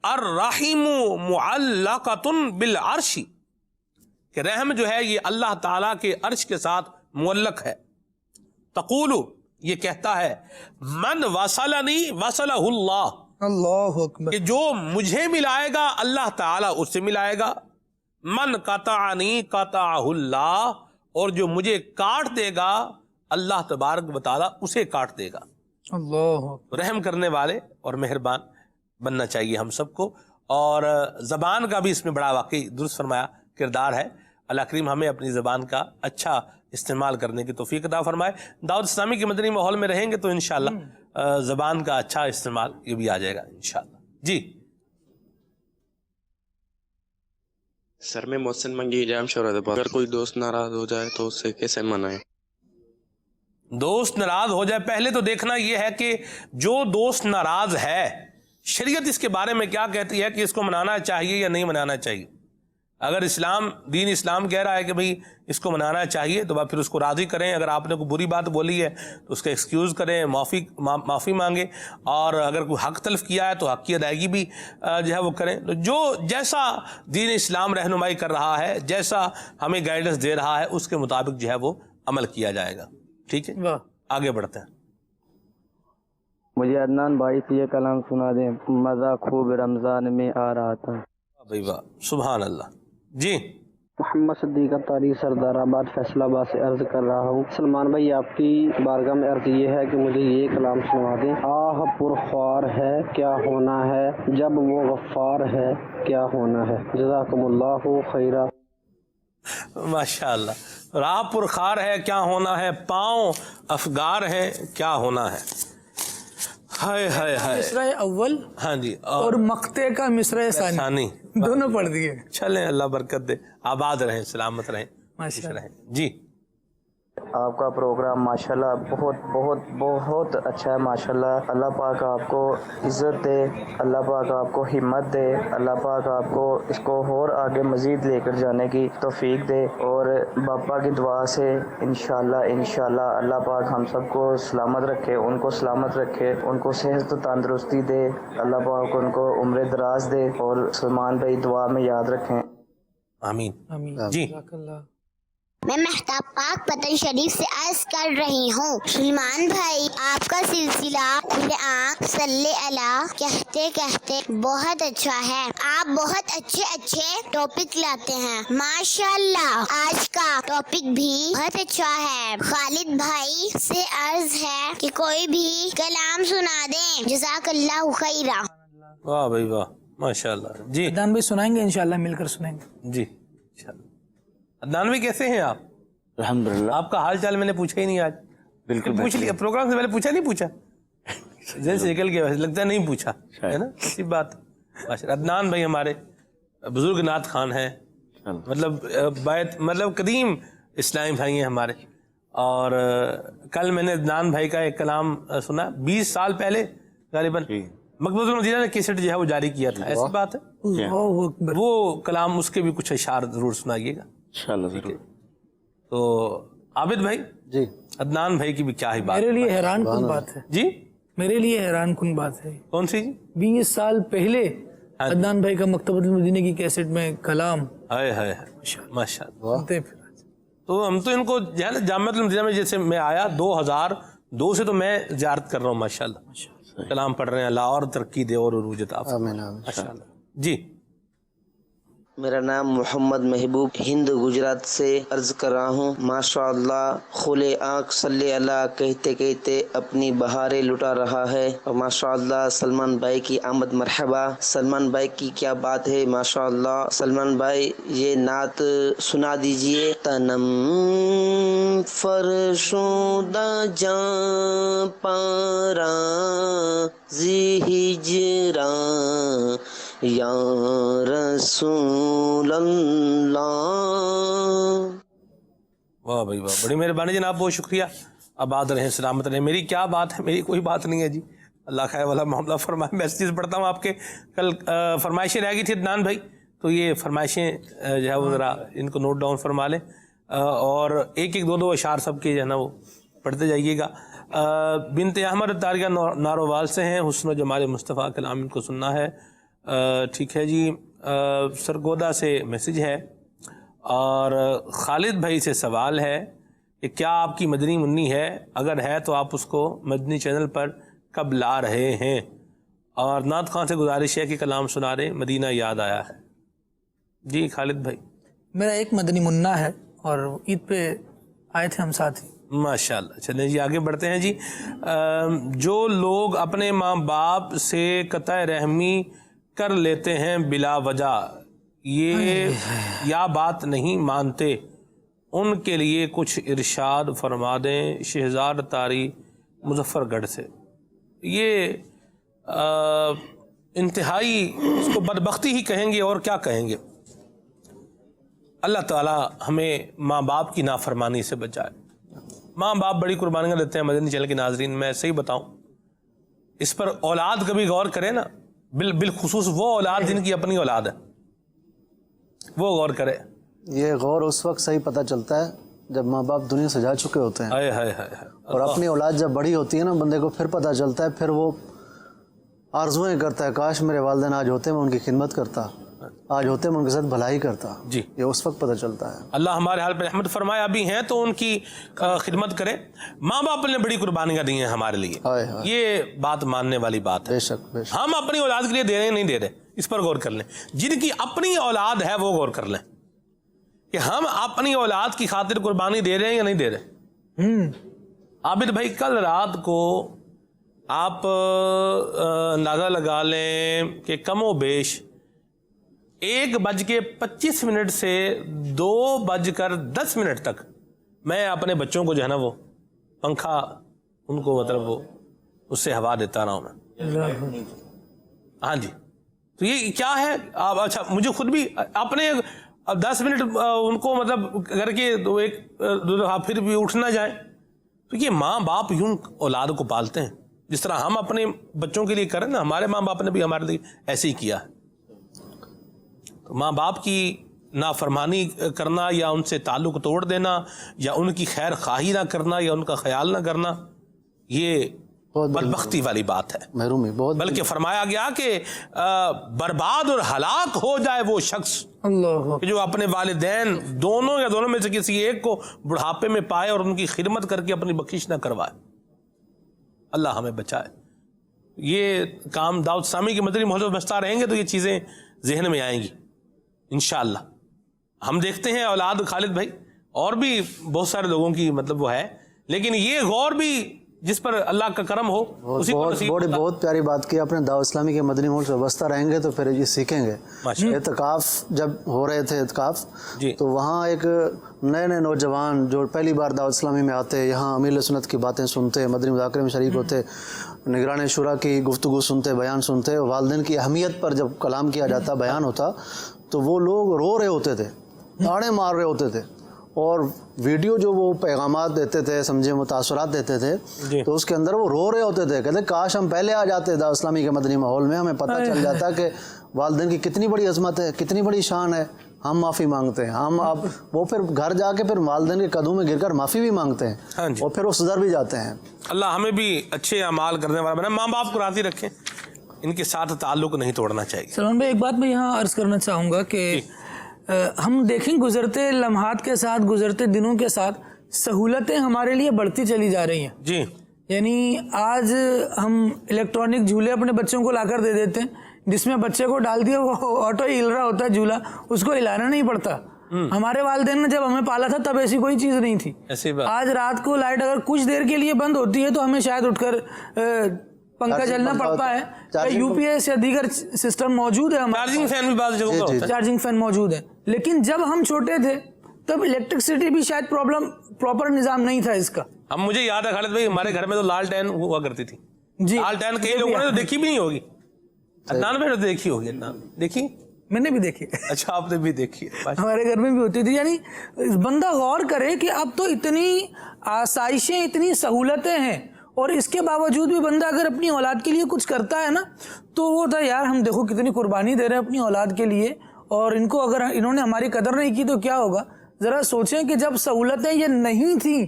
الرحیم معلقۃ بالعرش، کہ رحم جو ہے یہ اللہ تعالیٰ کے عرش کے ساتھ معلق ہے۔ تقول، یہ کہتا ہے، من وصلنی وصلہ اللہ، اللہ اکبر، کہ جو مجھے ملائے گا اللہ تعالیٰ اس سے ملائے گا، من قطعنی قطعہ اللہ، اور جو مجھے کاٹ دے گا اللہ تبارک و تعالیٰ اسے کاٹ دے گا۔ اللہ رحم کرنے والے اور مہربان بننا چاہیے ہم سب کو، اور زبان کا بھی اس میں بڑا واقعی درست فرمایا کردار ہے۔ اللہ کریم ہمیں اپنی زبان کا اچھا استعمال کرنے کی توفیق عطا فرمائے۔ دعوت اسلامی کے مدنی ماحول میں رہیں گے تو انشاءاللہ زبان کا اچھا استعمال یہ بھی آ جائے گا انشاءاللہ۔ جی سر، میں محسن منگی جام شورت، اگر کوئی دوست ناراض ہو جائے تو اسے کیسے منائیں؟ دوست ناراض ہو جائے، پہلے تو دیکھنا یہ ہے کہ جو دوست ناراض ہے شریعت اس کے بارے میں کیا کہتی ہے کہ اس کو منانا چاہیے یا نہیں منانا چاہیے۔ اگر دین اسلام کہہ رہا ہے کہ بھئی اس کو منانا چاہیے تو پھر اس کو راضی کریں، اگر آپ نے کوئی بری بات بولی ہے تو اس کا ایکسکیوز کریں، معافی مانگیں، اور اگر کوئی حق تلف کیا ہے تو حق کی ادائیگی بھی جو ہے وہ کریں۔ تو جو جیسا دین اسلام رہنمائی کر رہا ہے، جیسا ہمیں گائیڈنس دے رہا ہے، اس کے مطابق جو ہے وہ عمل کیا جائے گا۔ ٹھیک ہے، آگے بڑھتے ہیں۔ مجھے عدنان بھائی سے یہ کلام سنا دیں، مزہ خوب رمضان میں آ رہا تھا۔ بھائی واہ، سبحان اللہ۔ جی محمد صدیق اتاری سردار آباد فیصل آباد سے عرض کر رہا ہوں۔ سلمان بھائی آپ کی بارگاہ میں عرض یہ ہے کہ مجھے یہ کلام سنوا دیں۔ آہ پرخوار ہے کیا ہونا ہے، جب وہ غفار ہے کیا ہونا ہے۔ جزاکم اللہ خیرہ۔ ماشاء اللہ۔ راہ پرخار ہے کیا ہونا ہے، پاؤں افگار ہے کیا ہونا ہے۔ ہائے ہائے ہائے۔ مصرع اول ہاں جی، اور مقطع کا مصرع ثانی دونوں پڑھ دیے۔ چلیں، اللہ برکت دے، آباد رہیں، سلامت رہیں، ماشاء اللہ۔ رہیں۔ جی آپ کا پروگرام ماشاءاللہ بہت بہت بہت اچھا ہے ماشاءاللہ۔ اللہ پاک آپ کو عزت دے، اللہ پاک آپ کو ہمت دے، اللہ پاک آپ کو اس کو اور آگے مزید لے کر جانے کی توفیق دے، اور باپا کی دعا سے انشاءاللہ اللہ پاک ہم سب کو سلامت رکھے، ان کو سلامت رکھے، ان کو صحت و تندرستی دے، اللہ پاک ان کو عمر دراز دے، اور سلمان بھائی دعا میں یاد رکھیں۔ آمین۔ آمین۔ جی جزاک اللہ۔ میں مہتاب پاک پتن شریف سے عرض کر رہی ہوں، سلمان بھائی آپ کا سلسلہ کھلے آنکھ صلی اللہ کہتے کہتے بہت اچھا ہے۔ آپ بہت اچھے ٹاپک لاتے ہیں ماشاءاللہ۔ آج کا ٹاپک بھی بہت اچھا ہے۔ خالد بھائی سے عرض ہے کہ کوئی بھی کلام سنا دیں، جزاک اللہ خیرہ۔ واہ بھائی واہ، ماشاء اللہ۔ جی عدنان بھائی سنائیں گے انشاءاللہ، مل کر سنائیں گے۔ جی انشاءاللہ۔ عدنان بھائی کیسے ہیں آپ؟ الحمدللہ۔ آپ کا حال چال میں نے پوچھا ہی نہیں آج۔ بالکل پوچھ لیا، پروگرام سے پہلے پوچھا ذہن سے نکل گیا، لگتا ہے نہیں پوچھا ہے نا، اسی بات۔ عدنان بھائی ہمارے بزرگ نعت خان ہیں، مطلب قدیم اسلامی بھائی ہیں ہمارے، اور کل میں نے عدنان بھائی کا ایک کلام سنا 20 سال پہلے غالباً مقبوض المدینہ نے کیسٹ جو ہے وہ جاری کیا تھا، ایسی بات ہے۔ وہ کلام اس کے بھی کچھ اشعار ضرور سنائیے گا انشاءاللہ ضرور۔ تو عابد بھائی، جی عدنان بھائی کی بھی کیا ہی بات میرے لیے حیران کن بات ہے، جی میرے لیے حیران کن بات ہے۔ کون سی جی؟ 20 سال پہلے عدنان بھائی کا مکتبۃ المدینہ کی کیسٹ میں کلام، ہائے ہائے ماشاء اللہ۔ سنتے پھر۔ تو ہم تو ان کو جو ہے نا جامعۃ المدینہ میں جیسے میں آیا 2002 سے تو میں زیارت کر رہا ہوں ماشاءاللہ، کلام پڑھ رہے ہیں، اللہ اور ترقی دے اور عروج عطا فرمائے ماشاءاللہ۔ جی میرا نام محمد محبوب ہند گجرات سے عرض کر رہا ہوں۔ ماشاءاللہ کھلے آنکھ صلی اللہ کہتے کہتے اپنی بہاریں لٹا رہا ہے، اور ماشاءاللہ سلمان بھائی کی آمد مرحبا۔ سلمان بھائی کی کیا بات ہے ماشاءاللہ۔ سلمان بھائی یہ نعت سنا دیجئے۔ تنم فرشودہ جاں پارا زی ہجراں یا رسول اللہ۔ واہ بھائی واہ، بڑی مہربانی جناب، بہت شکریہ، آباد رہیں، سلامت رہیں۔ میری کیا بات ہے، میری کوئی بات نہیں ہے جی، اللہ خیر والا معاملہ فرمائے۔ میں چیز پڑھتا ہوں آپ کے، کل فرمائشیں رہ گئی تھی عدنان بھائی، تو یہ فرمائشیں جو ہے وہ ذرا ان کو نوٹ ڈاؤن فرما لیں، اور ایک دو اشعار سب کے جو ہے نا وہ پڑھتے جائیے گا۔ بنت احمد تاریہ نارووال سے ہیں، حسن و جمال مصطفیٰ کلام ان کو سننا ہے۔ ٹھیک ہے جی، سرگودا سے میسج ہے، اور خالد بھائی سے سوال ہے کہ کیا آپ کی مدنی منی ہے، اگر ہے تو آپ اس کو مدنی چینل پر کب لا رہے ہیں، اور نعت خان سے گزارش ہے کہ کلام سنا رہے، مدینہ یاد آیا ہے۔ جی خالد بھائی، میرا ایک مدنی منا ہے، اور عید پہ آئے تھے ہم ساتھ ہی۔ ماشاءاللہ، چلیں جی آگے بڑھتے ہیں جی۔ جو لوگ اپنے ماں باپ سے قطع رحمی کر لیتے ہیں بلا وجہ، یہ یا بات نہیں مانتے، ان کے لیے کچھ ارشاد فرما دیں شہزاد طاری مظفر گڑھ سے۔ یہ انتہائی اس کو بدبختی ہی کہیں گے، اور کیا کہیں گے۔ اللہ تعالی ہمیں ماں باپ کی نافرمانی سے بچائے۔ ماں باپ بڑی قربانیاں دیتے ہیں مدنی چینل کے ناظرین، میں صحیح بتاؤں، اس پر اولاد کبھی غور کرے نا، بالخصوص وہ اولاد جن کی اپنی اولاد ہے، وہ غور کرے۔ یہ غور اس وقت صحیح پتہ چلتا ہے جب ماں باپ دنیا سے جا چکے ہوتے ہیں، اور اپنی اولاد جب بڑی ہوتی ہے نا، بندے کو پھر پتہ چلتا ہے، پھر وہ آرزویں کرتا ہے کاش میرے والدین آج ہوتے، میں ان کی خدمت کرتا، آج ہوتے میں ان کے ساتھ بھلائی کرتا جی یہ اس وقت پتہ چلتا ہے. اللہ ہمارے حال پہ رحمت فرمائے. ابھی ہیں تو ان کی خدمت کریں. ماں باپ نے بڑی قربانیاں دی ہیں ہمارے لیے, یہ بات ماننے والی بات ہے. بے شک بے شک. ہم اپنی اولاد کے لیے دے رہے ہیں نہیں دے رہے, اس پر غور کر لیں. جن کی اپنی اولاد ہے وہ غور کر لیں کہ ہم اپنی اولاد کی خاطر قربانی دے رہے ہیں یا نہیں دے رہے. عابد بھائی کل رات کو آپ اندازہ لگا لیں کہ کم و بیش 1:25 سے 2:10 تک میں اپنے بچوں کو جو ہے نا وہ پنکھا ان کو مطلب وہ اس سے ہوا دیتا رہا ہوں میں. ہاں جی, تو یہ کیا ہے آپ. اچھا مجھے خود بھی اپنے 10 منٹ ان کو مطلب کر کے ایک پھر بھی اٹھ نہ جائیں, تو یہ ماں باپ یوں اولاد کو پالتے ہیں جس طرح ہم اپنے بچوں کے لیے کریں نا, ہمارے ماں باپ نے بھی ہمارے لیے ایسے ہی کیا ہے. تو ماں باپ کی نافرمانی کرنا یا ان سے تعلق توڑ دینا یا ان کی خیر خواہی نہ کرنا یا ان کا خیال نہ کرنا, یہ بدبختی والی بات ہے, محرومی بہت. بلکہ فرمایا گیا کہ برباد اور ہلاک ہو جائے وہ شخص کہ جو اپنے والدین دونوں یا دونوں میں سے کسی ایک کو بڑھاپے میں پائے اور ان کی خدمت کر کے اپنی بخشش نہ کروائے. اللہ ہمیں بچائے. یہ کام دعوت اسلامی کی مدنی محل میں بچتا رہیں گے تو یہ چیزیں ذہن میں آئیں گی انشاءاللہ. ہم دیکھتے ہیں اولاد خالد بھائی اور بھی بہت سارے لوگوں کی مطلب وہ ہے, لیکن یہ غور بھی جس پر اللہ کا کرم ہو اسی کو نصیب ہوتا. بہت پیاری بات کی اپنے دعوت اسلامی کے مدنی محل سے وابستہ رہیں گے تو پھر یہ سیکھیں گے. اعتکاف جب ہو رہے تھے اعتکاف تو وہاں ایک نئے نوجوان جو پہلی بار دعوت اسلامی میں آتے, یہاں امیر سنت کی باتیں سنتے, مدنی مذاکرے میں شریک ہوتے, نگران شورا کی گفتگو سنتے, بیان سنتے, والدین کی اہمیت پر جب کلام کیا جاتا, بیان ہوتا, تو وہ لوگ رو رہے ہوتے تھے, تاڑے مار رہے ہوتے تھے, اور ویڈیو جو وہ پیغامات دیتے تھے, سمجھے متاثرات دیتے تھے, تو اس کے اندر وہ رو رہے ہوتے تھے, کہتے کاش ہم پہلے آ جاتے دعوت اسلامی کے مدنی ماحول میں, ہمیں پتہ چل جاتا کہ والدین کی کتنی بڑی عظمت ہے, کتنی بڑی شان ہے. ہم معافی مانگتے ہیں, ہم اب وہ پھر گھر جا کے پھر والدین کے قدموں میں گر کر معافی بھی مانگتے ہیں اور پھر وہ سدھر بھی جاتے ہیں. اللہ ہمیں بھی اچھے اعمال کرنے والا بنا. ماں باپ کو راضی رکھیں, ان کے ساتھ تعلق نہیں توڑنا چاہیے. سلمان بھائی ایک بات میں یہاں عرض کرنا چاہوں گا کہ ہم دیکھیں گزرتے لمحات کے ساتھ, گزرتے دنوں کے ساتھ سہولتیں ہمارے لیے بڑھتی چلی جا رہی ہیں. جی یعنی آج ہم الیکٹرانک جھولے اپنے بچوں کو لا کر دے دیتے ہیں جس میں بچے کو ڈال دیا وہ آٹو ہل رہا ہوتا ہے جھولا, اس کو ہلانا نہیں پڑتا. ہمارے والدین نے جب ہمیں پالا تھا تب ایسی کوئی چیز نہیں تھی. آج رات کو لائٹ اگر کچھ دیر کے لیے بند ہوتی ہے تو ہمیں شاید اٹھ کر پنکھا چلنا پڑتا ہے. یو پی ایس یا دیگر سسٹم موجود ہے, چارجنگ فین بھی بعض جگہوں پر ہوتا ہے, چارجنگ فین موجود ہے. لیکن جب ہم چھوٹے تھے تب الیکٹرسٹی بھی شاید پراپر نظام نہیں تھا اس کا. ہم مجھے یاد ہے خالد بھائی ہمارے گھر میں تو لالٹین ہوا کرتی تھی. لالٹین کئی لوگوں نے تو دیکھی بھی نہیں ہوگی. عدنان بھائی نے دیکھی ہوگی. عدنان دیکھی, میں نے بھی دیکھی. اچھا آپ نے بھی دیکھی, ہمارے گھر میں بھی ہوتی تھی. یعنی بندہ غور کرے کہ اب تو اتنی آسائشیں, اتنی سہولتیں ہیں, اور اس کے باوجود بھی بندہ اگر اپنی اولاد کے لیے کچھ کرتا ہے نا تو وہ ہوتا ہے یار ہم دیکھو کتنی قربانی دے رہے ہیں اپنی اولاد کے لیے, اور ان کو اگر انہوں نے ہماری قدر نہیں کی تو کیا ہوگا. ذرا سوچیں کہ جب سہولتیں یہ نہیں تھیں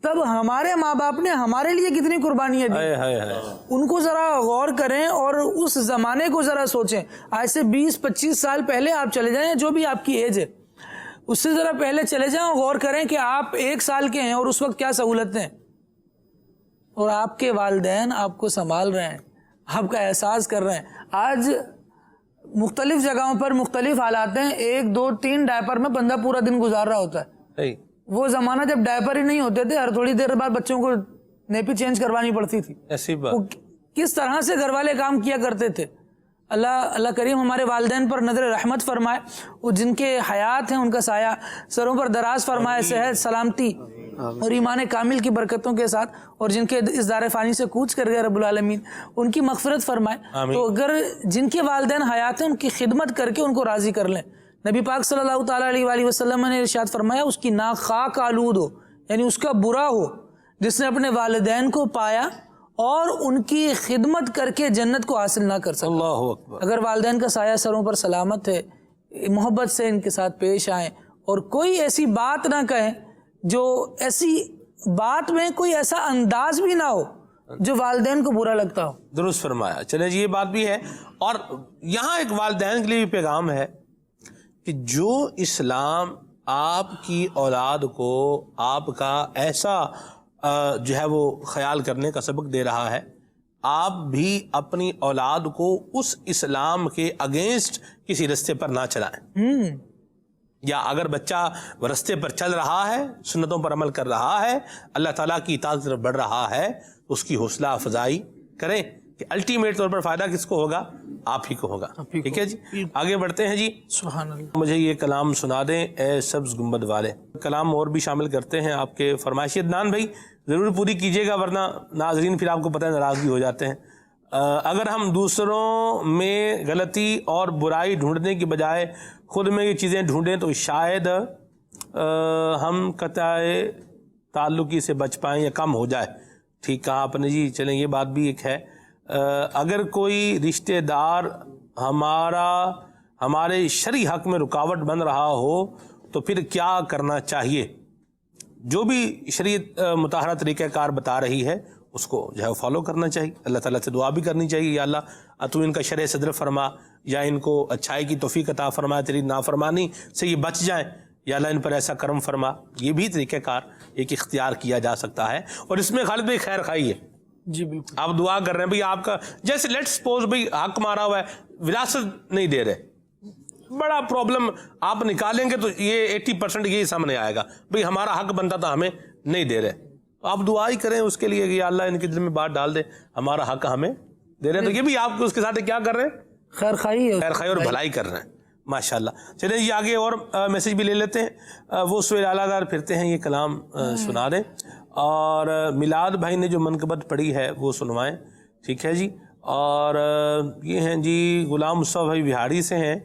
تب ہمارے ماں باپ نے ہمارے لیے کتنی قربانیاں دی. ان کو ذرا غور کریں اور اس زمانے کو ذرا سوچیں. آج سے 20-25 سال پہلے آپ چلے جائیں, جو بھی آپ کی ایج ہے اس سے ذرا پہلے چلے جائیں اور غور کریں کہ آپ 1 سال کے ہیں اور اس وقت کیا سہولتیں ہیں, اور آپ کے والدین آپ کو سنبھال رہے ہیں, آپ کا احساس کر رہے ہیں. آج مختلف جگہوں پر مختلف حالات ہیں, 1, 2, 3 ڈائپر میں بندہ پورا دن گزار رہا ہوتا ہے. وہ زمانہ جب ڈائپر ہی نہیں ہوتے تھے, ہر تھوڑی دیر بعد بچوں کو نیپی چینج کروانی پڑتی تھی. ایسی بات کس طرح سے گھر والے کام کیا کرتے تھے. اللہ کریم ہمارے والدین پر نظر رحمت فرمائے, وہ جن کے حیات ہیں ان کا سایہ سروں پر دراز فرمائے, صحت سلامتی اور ایمان کامل کی برکتوں کے ساتھ, اور جن کے اس دار فانی سے کوچ کر گئے رب العالمین ان کی مغفرت فرمائے. تو اگر جن کے والدین حیات ہیں ان کی خدمت کر کے ان کو راضی کر لیں. نبی پاک صلی اللہ تعالیٰ علیہ وآلہ وسلم نے ارشاد فرمایا اس کی ناک خاک آلود ہو, یعنی اس کا برا ہو, جس نے اپنے والدین کو پایا اور ان کی خدمت کر کے جنت کو حاصل نہ کر سکا. اللہ اکبر. اگر والدین کا سایہ سروں پر سلامت ہے, محبت سے ان کے ساتھ پیش آئیں اور کوئی ایسی بات نہ کہیں جو ایسی بات میں کوئی ایسا انداز بھی نہ ہو جو والدین کو برا لگتا ہو. درست فرمایا. چلیں جی یہ بات بھی ہے. اور یہاں ایک والدین کے لیے بھی پیغام ہے کہ جو اسلام آپ کی اولاد کو آپ کا ایسا جو ہے وہ خیال کرنے کا سبق دے رہا ہے، آپ بھی اپنی اولاد کو اس اسلام کے اگینسٹ کسی رستے پر نہ چلائیں. یا اگر بچہ رستے پر چل رہا ہے، سنتوں پر عمل کر رہا ہے، اللہ تعالیٰ کی اطاعت کی طرف بڑھ رہا ہے، اس کی حوصلہ افزائی کریں کہ الٹیمیٹ طور پر فائدہ کس کو ہوگا؟ آپ ہی کو ہوگا. ٹھیک ہے جی، آگے بڑھتے ہیں جی. سبحان اللہ. مجھے یہ کلام سنا دیں اے سبز گنبد والے. کلام اور بھی شامل کرتے ہیں آپ کے فرمائشی. عدنان بھائی ضرور پوری کیجیے گا ورنہ ناظرین پھر آپ کو پتہ ہے ناراضگی ہو جاتے ہیں. اگر ہم دوسروں میں غلطی اور برائی ڈھونڈنے کی بجائے خود میں یہ چیزیں ڈھونڈیں تو شاید ہم قطع تعلقی سے بچ پائیں یا کم ہو جائے. ٹھیک کہا آپ نے جی. چلیں یہ بات بھی ایک ہے. اگر کوئی رشتہ دار ہمارے شرعی حق میں رکاوٹ بن رہا ہو تو پھر کیا کرنا چاہیے؟ جو بھی شریعت مطہرہ طریقہ کار بتا رہی ہے اس کو جو ہے فالو کرنا چاہیے. اللہ تعالیٰ سے دعا بھی کرنی چاہیے، یا اللہ تو ان کا شرع صدر فرما، یا ان کو اچھائی کی توفیق عطا فرما، تیری نافرمانی سے یہ بچ جائیں، یا اللہ ان پر ایسا کرم فرما. یہ بھی طریقہ کار ایک اختیار کیا جا سکتا ہے، اور اس میں خالد بھائی خیر خواہی ہے. جی بالکل. آپ دعا کر رہے ہیں بھائی آپ کا، جیسے لیٹ سپوز بھائی حق مارا ہوا ہے، وراثت نہیں دے رہے، بڑا پرابلم آپ نکالیں گے تو یہ 80% یہی سامنے آئے گا بھئی ہمارا حق بنتا تھا ہمیں نہیں دے رہے. آپ دعا ہی کریں اس کے لیے کہ یا اللہ ان کے دل میں بات ڈال دے ہمارا حق ہمیں دے رہے ہیں. تو یہ بھی آپ اس کے ساتھ کیا کر رہے ہیں؟ خیر خواہی اور بھلائی کر رہے ہیں. ماشاءاللہ. چلیں یہ آگے اور میسج بھی لے لیتے ہیں. وہ سوئے اعلیٰ دار پھرتے ہیں، یہ کلام سنا دیں. اور میلاد بھائی نے جو منقبت پڑھی ہے وہ سنوائیں. ٹھیک ہے جی. اور یہ ہیں جی غلام مصطفیٰ بھائی بہاڑی سے ہیں،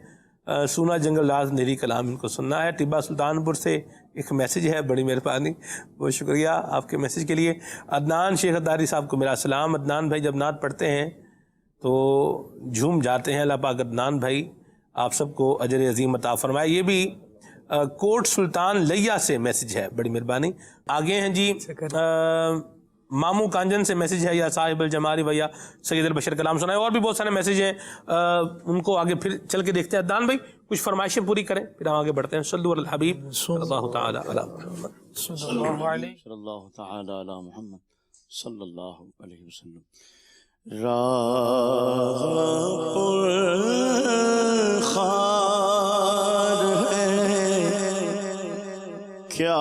سونا جنگل راز نیری کلام ان کو سننا ہے. ٹبا سلطان پور سے ایک میسج ہے، بڑی مہربانی، بہت شکریہ آپ کے میسج کے لیے. عدنان شیخ اداری صاحب کو میرا سلام. عدنان بھائی جب نعت پڑھتے ہیں تو جھوم جاتے ہیں. اللہ پاک عدنان بھائی آپ سب کو اجر عظیم عطا فرمائے. یہ بھی کوٹ سلطان لیا سے میسج ہے، بڑی مہربانی. آگے ہیں جی مامو کانجن سے میسج ہے، یا صاحب الجماری بھیا سید البشر کلام سنائے. اور بھی بہت سارے میسج ہیں، ان کو آگے پھر چل کے دیکھتے ہیں. عدنان بھائی کچھ فرمائشیں پوری کریں پھر ہم آگے بڑھتے ہیں. صلو علی الحبیب صلی اللہ تعالی علی محمد صلی اللہ تعالی علی محمد صلی اللہ علیہ وسلم. راہ پر خار ہے کیا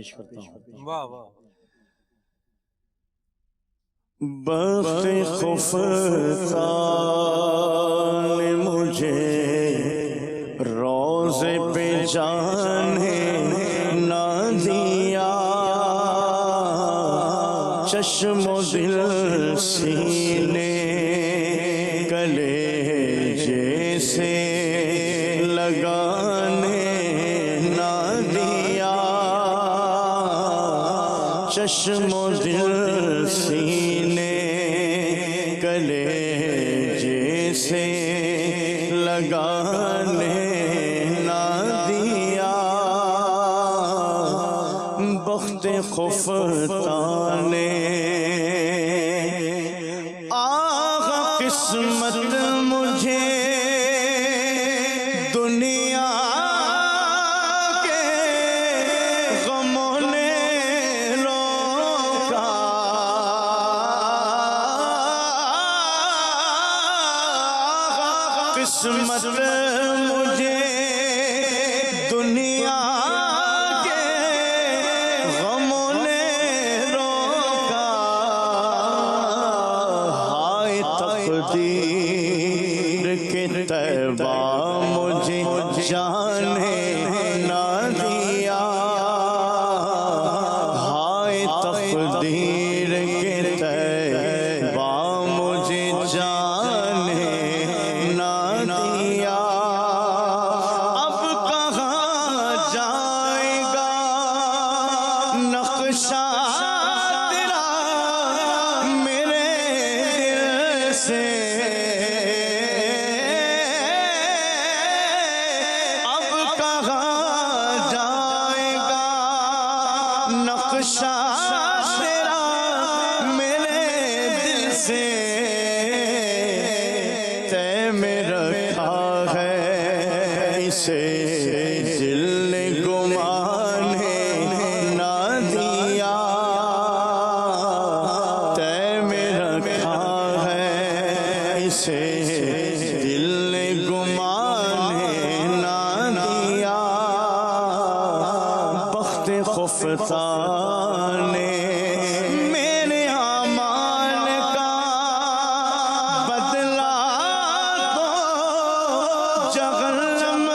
پیش کرتا ہوں. واہ واہ. بخت خفتہ نے مجھے روزے پہ جانے نہ دیا، چشم و دل سینے گلے جیسے لگانے نہ دیا، چشم و دل سینے گلے جیسے لگانے نہ دیا، بخت خفتہ نے آغا قسمت مجھے دنیا کے غموں نے روکا، قسمت مجھے دنیا کے غموں نے روکا، ہائے تقدیر کے تیبہ مجھے جانے نہ دیا، ہائے تقدیر کے تیبہ مجھے جانے نہ دیا، اب کہاں جائے گا نقشہ تیرا میرے دل سے، اب کہاں جائے گا نقشہ تیرا میرے دل سے، تے میں رکھا ہے اسے دل نے گمانے نہ دیا، تے میں رکھا ہے اسے دل نے گمانے نہ دیا، بخت خفتہ نے میرے اعمال کا بدلہ تو جہنم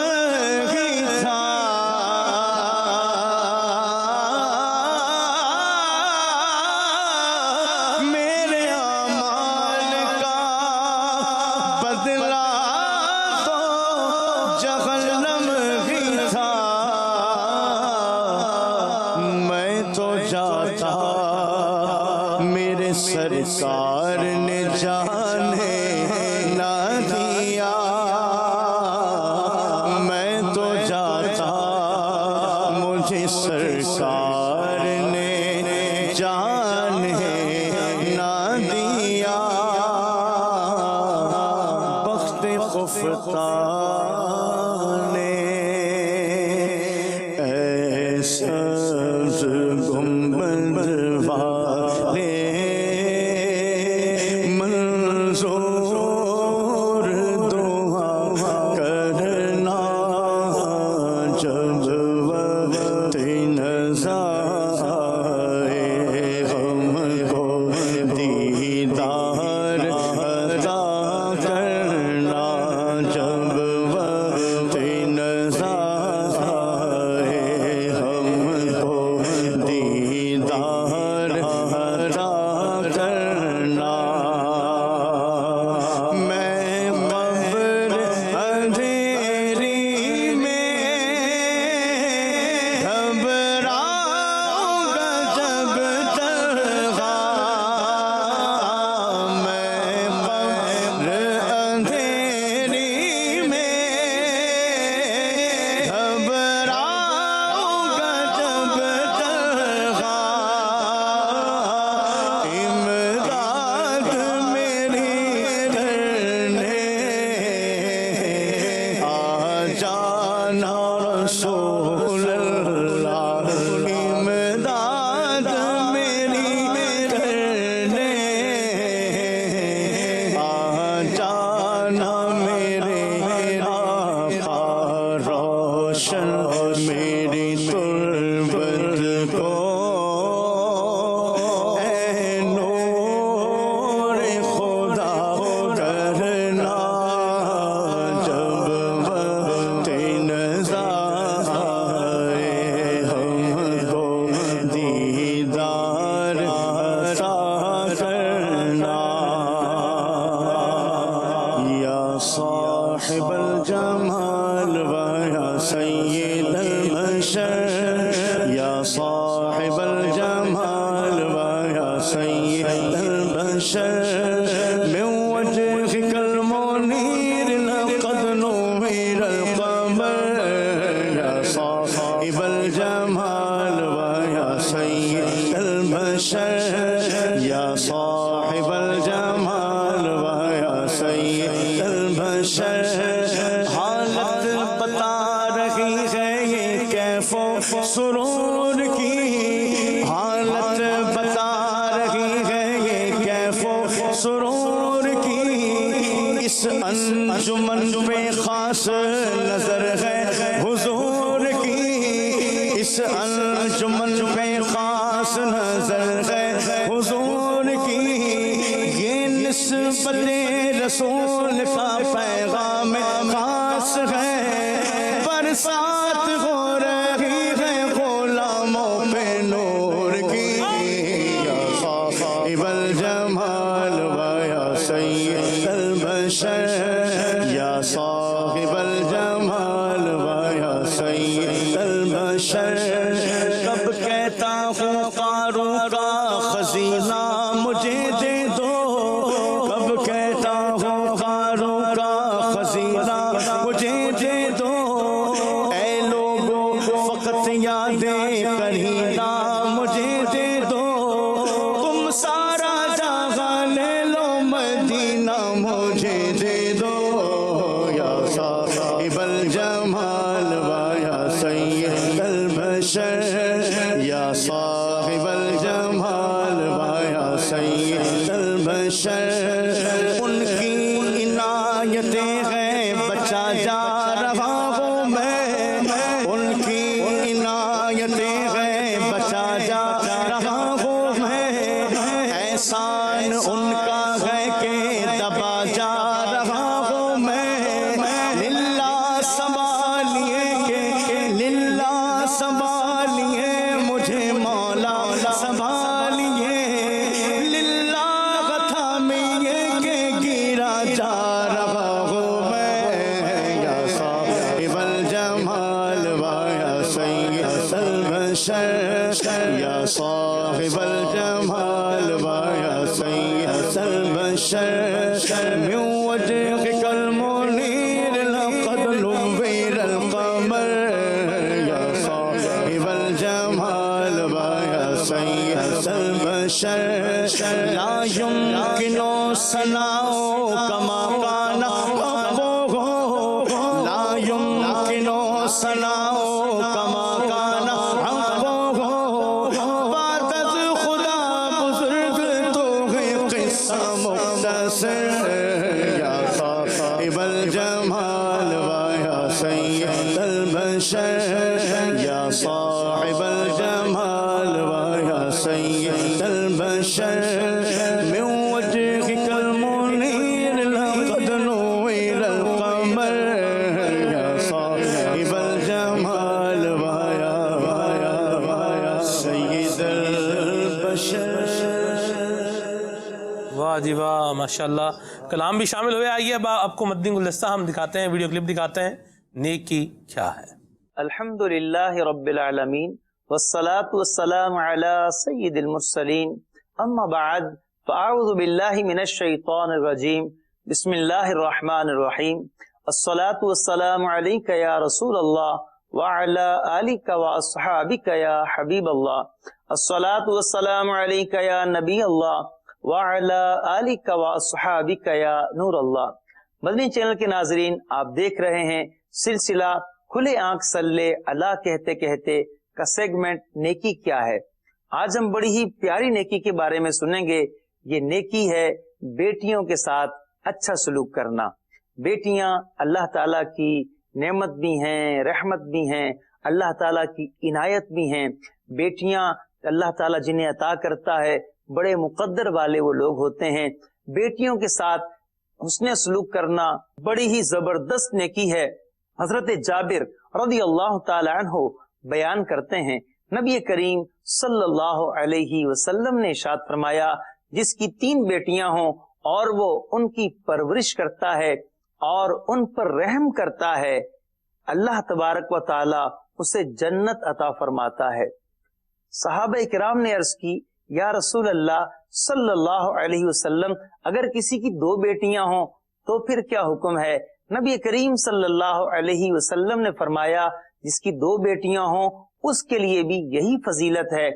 ہی تھا، میرے اعمال کا بدلہ تو جہنم ہی تھا، میں تو جاتا میرے سرکار نے جانے نہ دیا، میں تو جاتا مجھے سرکار نے جانے نہ دیا، بخت خفتہ نے ایسا گنبد والے منظور دعا کرنا، جب وقت نظر آئے ہم کو دیدار عطا کرنا، جب وقت نظر آئے ہم کو دیدار عطا کرنا، میں قبر اندھیری میں گھبراؤں گا جب تنہا، میں قبر اندھیری میں گھبراؤں گا جب تنہا، امداد میری کرنے آ جانا رسول اللہ، امداد میری کرنے آ جانا میرے آقا، روشن میری تربت کو صاحب الجمال ويا سيد البشر يا صاحب الجمال ويا سيد البشر من وجهك المنير لقد نور القمر يا صاحب الجمال ويا سيد البشر يا صاحب الجمال ويا سيد البشر حالت بتا رہی ہے یہ کیف و سرور کی حالت بتا رہی ہے یہ کیف و سرور کی اس انجمن پہ خاص نظر ہے حضور کی اس انجمن پہ خاص نظر ہے حضور کی یہ نسبت رسول کا پیغام خاص ہے برسات ہو رہی ہے غلاموں پہ نور کی یا صاحب الجمال ویا سید البشر یا صاحب الجمال ویا سید البشر کب کہتا ہوں قارون کا خزینہ مجھے دے دو کب کہتا ہوں قارون کا خزینہ مجھے دے دو اے لوگوں فقط یادیں کرینا مجھے دے دو تم سارا جہاں لے لو مدینہ مجھے دے دو یا صاحب الجمال ویا سید البشر یا صاحب الجمال ویا سید البشر ان کی عنایتیں ہیں بچا جا رہا ہوں میں ان کی عنایتیں ہیں بچا جا رہا ہوں میں احسان ان کا ہے کہ دبا جا رہا ہوں میں للہ سنبھالیے للہ سنبھالیے مجھے مولا سنبھالیے للہ تھامیے کہ گرا جا رہا ہوں میں یا صاحب الجمال ویا سید البشر یا صاحب الجمال ویا سید البشر من وجهك المنير لقد نور القمر يا صاحب الجمال ويا سيد البشر لا يمكن ثناء كما كان حقه لا يمكن ثناء كما كان حقه بعد خدا بزرگ تو ہے قصہ مختصر یا صاحب الجمال ویا سید البشر یا صاحب الجمال ویا سید البشر من وجهك المنير لقد نور القمر یا صاحب الجمال ویا سید البشر. واہ جی واہ ماشاءاللہ کلام بھی شامل ہوئے. آئیے اب آپ کو مدنی گلدستہ ہم دکھاتے ہیں ویڈیو کلپ دکھاتے ہیں نیکی کیا ہے. الحمدللہ رب العالمین والصلاة والسلام علی سید المرسلین اما بعد فاعوذ باللہ من الشیطان الرجیم بسم اللہ الرحمن الرحیم الصلاة والسلام علیک یا رسول اللہ وعلی آلک واصحابک یا حبیب اللہ الصلاة والسلام علیک یا نبی اللہ وعلی آلک واصحابک یا نور اللہ. مدنی چینل کے ناظرین آپ دیکھ رہے ہیں سلسلہ کھلے آنکھ صلی اللہ کہتے کہتے کا سیگمنٹ نیکی کیا ہے. آج ہم بڑی ہی پیاری نیکی کے بارے میں سنیں گے. یہ نیکی ہے بیٹیوں کے ساتھ اچھا سلوک کرنا. بیٹیاں اللہ تعالیٰ کی نعمت بھی ہیں, رحمت بھی ہیں, اللہ تعالیٰ کی عنایت بھی ہیں. بیٹیاں اللہ تعالیٰ جنہیں عطا کرتا ہے بڑے مقدر والے وہ لوگ ہوتے ہیں. بیٹیوں کے ساتھ حسن سلوک کرنا بڑی ہی زبردست نیکی ہے. حضرت جابر رضی اللہ تعالی عنہ بیان کرتے ہیں نبی کریم صلی اللہ علیہ وسلم نے ارشاد فرمایا جس کی 3 بیٹیاں ہوں اور وہ ان کی پرورش کرتا ہے اور ان پر رحم کرتا ہے اللہ تبارک و تعالی اسے جنت عطا فرماتا ہے۔ صحابہ کرام نے عرض کی یا رسول اللہ صلی اللہ علیہ وسلم اگر کسی کی 2 بیٹیاں ہوں تو پھر کیا حکم ہے؟ نبی کریم صلی اللہ علیہ وسلم نے فرمایا جس کی 2 بیٹیاں ہوں اس کے لیے بھی یہی فضیلت ہے۔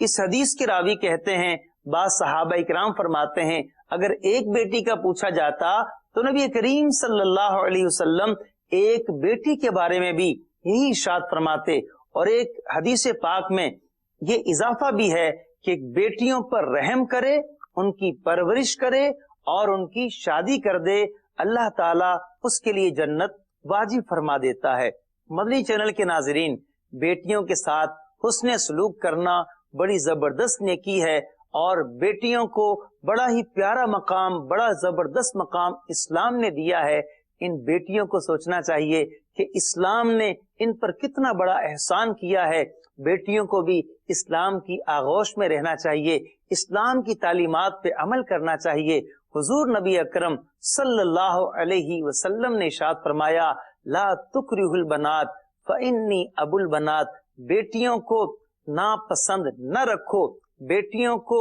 اس حدیث کے راوی کہتے ہیں بعض صحابہ کرام فرماتے ہیں اگر ایک بیٹی کا پوچھا جاتا تو نبی کریم صلی اللہ علیہ وسلم ایک بیٹی کے بارے میں بھی یہی ارشاد فرماتے، اور ایک حدیث پاک میں یہ اضافہ بھی ہے کہ بیٹیوں پر رحم کرے، ان کی پرورش کرے اور ان کی شادی کر دے، اللہ تعالیٰ اس کے لیے جنت واجب فرما دیتا ہے۔ مدنی چینل کے ناظرین، بیٹیوں کے ساتھ حسن سلوک کرنا بڑی زبردست نیکی ہے، اور بیٹیوں کو بڑا ہی پیارا مقام، بڑا زبردست مقام اسلام نے دیا ہے۔ ان بیٹیوں کو سوچنا چاہیے کہ اسلام نے ان پر کتنا بڑا احسان کیا ہے۔ بیٹیوں کو بھی اسلام کی آغوش میں رہنا چاہیے، اسلام کی تعلیمات پہ عمل کرنا چاہیے۔ حضور نبی اکرم صلی اللہ علیہ وسلم نے ارشاد فرمایا لا تکرہ البنات فانی ابو البنات، بیٹیوں کو ناپسند نہ رکھو، بیٹیوں کو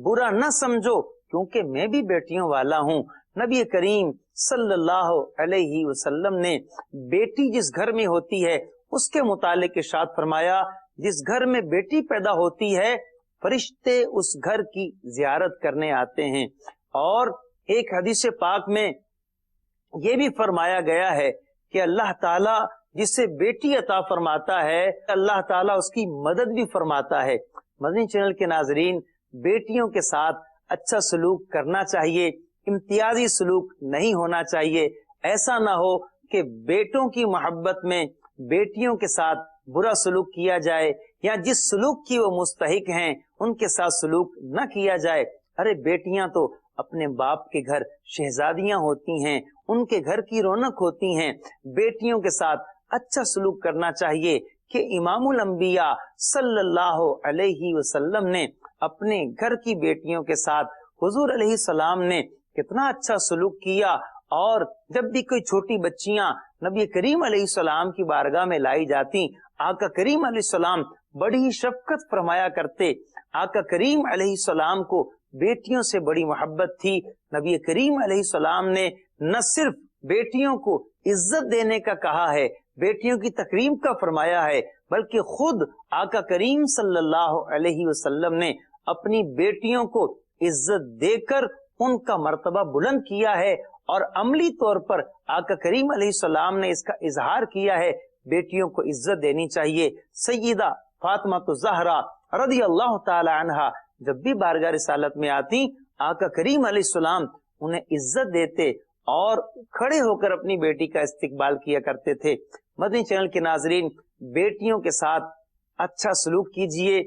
برا نہ سمجھو کیونکہ میں بھی بیٹیوں والا ہوں۔ نبی کریم صلی اللہ علیہ وسلم نے بیٹی جس گھر میں ہوتی ہے اس کے متعلق ارشاد فرمایا جس گھر میں بیٹی پیدا ہوتی ہے فرشتے اس گھر کی زیارت کرنے آتے ہیں۔ اور ایک حدیث پاک میں یہ بھی فرمایا گیا ہے کہ اللہ تعالیٰ جسے بیٹی عطا فرماتا ہے اللہ تعالیٰ اس کی مدد بھی فرماتا ہے۔ مدنی چینل کے ناظرین، بیٹیوں کے ساتھ اچھا سلوک کرنا چاہیے، امتیازی سلوک نہیں ہونا چاہیے۔ ایسا نہ ہو کہ بیٹوں کی محبت میں بیٹیوں کے ساتھ برا سلوک کیا جائے، یا جس سلوک کی وہ مستحق ہیں ان کے ساتھ سلوک نہ کیا جائے۔ ارے بیٹیاں تو اپنے باپ کے گھر شہزادیاں ہوتی ہیں، ان کے گھر کی رونق ہوتی ہیں۔ بیٹیوں کے ساتھ اچھا سلوک کرنا چاہیے کہ امام الانبیاء صلی اللہ علیہ وسلم نے اپنے گھر کی بیٹیوں کے ساتھ حضور علیہ السلام نے کتنا اچھا سلوک کیا، اور جب بھی کوئی چھوٹی بچیاں نبی کریم علیہ السلام کی بارگاہ میں لائی جاتی، آقا کریم علیہ السلام بڑی ہی شفقت فرمایا کرتے۔ آقا کریم علیہ السلام کو بیٹیوں سے بڑی محبت تھی۔ نبی کریم علیہ السلام نے نہ صرف بیٹیوں کو عزت دینے کا کہا ہے، بیٹیوں کی تکریم کا فرمایا ہے، بلکہ خود آقا کریم صلی اللہ علیہ وسلم نے اپنی بیٹیوں کو عزت دے کر ان کا مرتبہ بلند کیا ہے، اور عملی طور پر آقا کریم علیہ السلام نے اس کا اظہار کیا ہے بیٹیوں کو عزت دینی چاہیے۔ سیدہ فاطمہ الزہرا رضی اللہ تعالی عنہا جب بھی بارگاہ رسالت میں آتی، آقا کریم علیہ السلام انہیں عزت دیتے اور کھڑے ہو کر اپنی بیٹی کا استقبال کیا کرتے تھے۔ مدنی چینل کے ناظرین، بیٹیوں کے ساتھ اچھا سلوک کیجئے،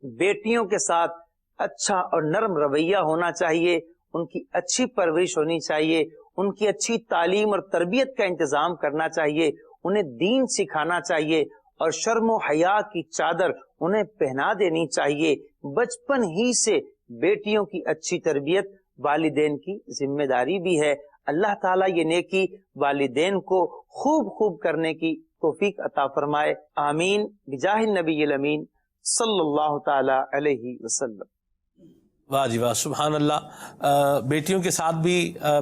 بیٹیوں کے ساتھ اچھا اور نرم رویہ ہونا چاہیے، ان کی اچھی پرورش ہونی چاہیے، ان کی اچھی تعلیم اور تربیت کا انتظام کرنا چاہیے، انہیں دین سکھانا چاہیے، اور شرم و حیا کی چادر انہیں پہنا دینی چاہیے۔ بچپن ہی سے بیٹیوں کی اچھی تربیت والدین کی ذمہ داری بھی ہے۔ اللہ تعالیٰ یہ نیکی والدین کو خوب خوب کرنے کی توفیق عطا فرمائے، آمین بجاہ النبی الامین صلی اللہ تعالی علیہ وسلم۔ واہ جی واہ، سبحان اللہ۔ بیٹیوں کے ساتھ بھی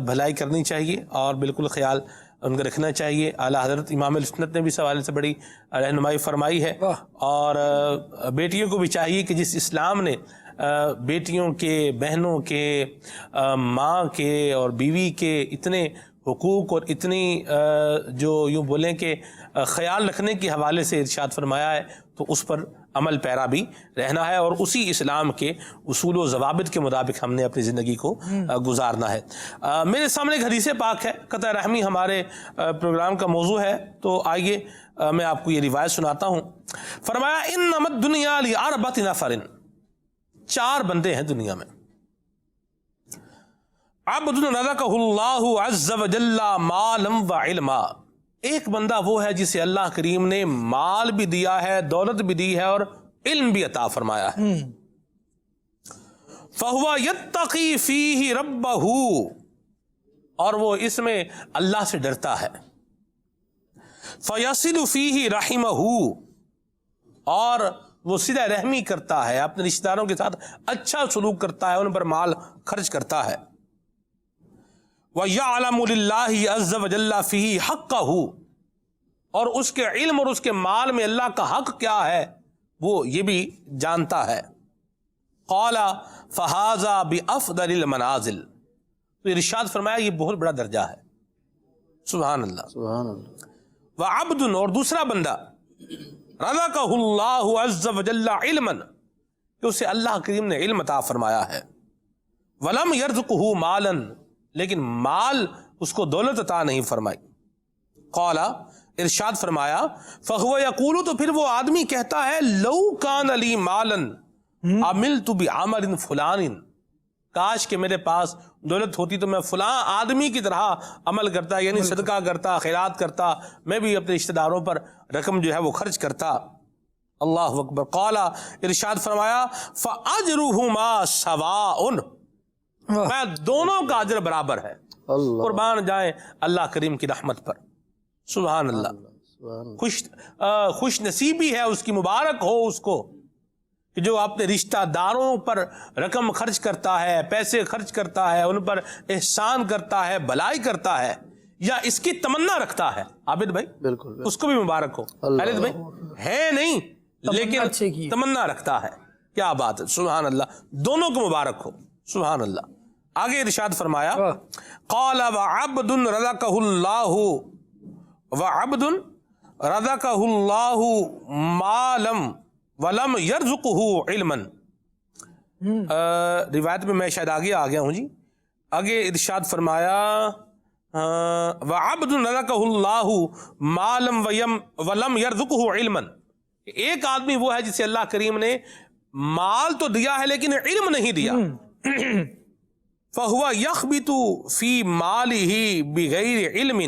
بھلائی کرنی چاہیے اور بالکل خیال ان کا رکھنا چاہیے۔ اعلیٰ حضرت امام السنت نے بھی اس حوالے سے بڑی رہنمائی فرمائی ہے، اور بیٹیوں کو بھی چاہیے کہ جس اسلام نے بیٹیوں کے، بہنوں کے، ماں کے اور بیوی کے اتنے حقوق اور اتنی جو یوں بولیں کہ خیال رکھنے کے حوالے سے ارشاد فرمایا ہے، تو اس پر عمل پیرا بھی رہنا ہے، اور اسی اسلام کے اصول و ضوابط کے مطابق ہم نے اپنی زندگی کو گزارنا ہے۔ میرے سامنے ایک حدیث پاک ہے، قطع رحمی ہمارے پروگرام کا موضوع ہے، تو آئیے میں آپ کو یہ روایت سناتا ہوں۔ فرمایا انما الدنیا لاربعۃ نفر، 4 بندے ہیں دنیا میں، عبد رزقہ اللہ عز وجل مالا وعلما، ایک بندہ وہ ہے جسے اللہ کریم نے مال بھی دیا ہے، دولت بھی دی ہے اور علم بھی عطا فرمایا ہے۔ فَهُوَ يَتَّقِي فِيهِ رَبَّهُ، اور وہ اس میں اللہ سے ڈرتا ہے. فَيَصِلُ فِيهِ رَحِمَهُ، اور وہ صلہ رحمی کرتا ہے، اپنے رشتہ داروں کے ساتھ اچھا سلوک کرتا ہے، ان پر مال خرچ کرتا ہے. وَيَعْلَمُ لِلَّهِ عَزَّ وَجَلَّ فِيهِ حَقَّهُ، اور اس کے علم اور اس کے مال میں اللہ کا حق کیا ہے وہ یہ بھی جانتا ہے. قَالَ فَهَذَا بِأَفْضَلِ الْمَنَازِلِ، تو ارشاد فرمایا یہ بہت بڑا درجہ ہے. سبحان اللہ. سبحان اللہ. وعبد، اور دوسرا بندہ، رزقہ اللہ عز وجل علما، کہ اسے اللہ کریم نے علم عطا فرمایا ہے. ولم یرزقہ مالا، لیکن مال اس کو دولت عطا نہیں فرمائی. قال، ارشاد فرمایا، فہو یقول، تو پھر وہ آدمی کہتا ہے، لو کان لی مالا عملت بعمل فلان، کاش کہ میرے پاس دولت ہوتی تو میں فلاں آدمی کی طرح عمل کرتا، یعنی صدقہ کرتا، خیرات کرتا، میں بھی اپنے رشتہ داروں پر رقم جو ہے وہ خرچ کرتا. اللہ اکبر. قال، ارشاد فرمایا، فاجرہما سواء، میں دونوں کا اجر برابر ہے. قربان جائیں اللہ کریم کی رحمت پر. سبحان اللہ. خوش نصیبی ہے اس کی، مبارک ہو اس کو کہ جو اپنے رشتہ داروں پر رقم خرچ کرتا ہے، پیسے خرچ کرتا ہے، ان پر احسان کرتا ہے، بھلائی کرتا ہے، یا اس کی تمنا رکھتا ہے. عابد بھائی بالکل اس کو بھی مبارک ہو. خالد بھائی ہے نہیں لیکن تمنا رکھتا ہے. کیا بات ہے. سبحان اللہ. دونوں کو مبارک ہو. سبحان اللہ. آگے ارشاد فرمایا، قال وعبد رزقہ اللہ، وعبد رزقہ اللہ مالم ولم یرزقہ علما. روایت میں شاید آگے آ گیا ہوں جی. آگے ارشاد فرمایا، وعبد رزقہ اللہ مالم ولم یرزقہ علما. ایک آدمی وہ ہے جسے اللہ کریم نے مال تو دیا ہے لیکن علم نہیں دیا. فہو یخبط فی مالہ بغیر علم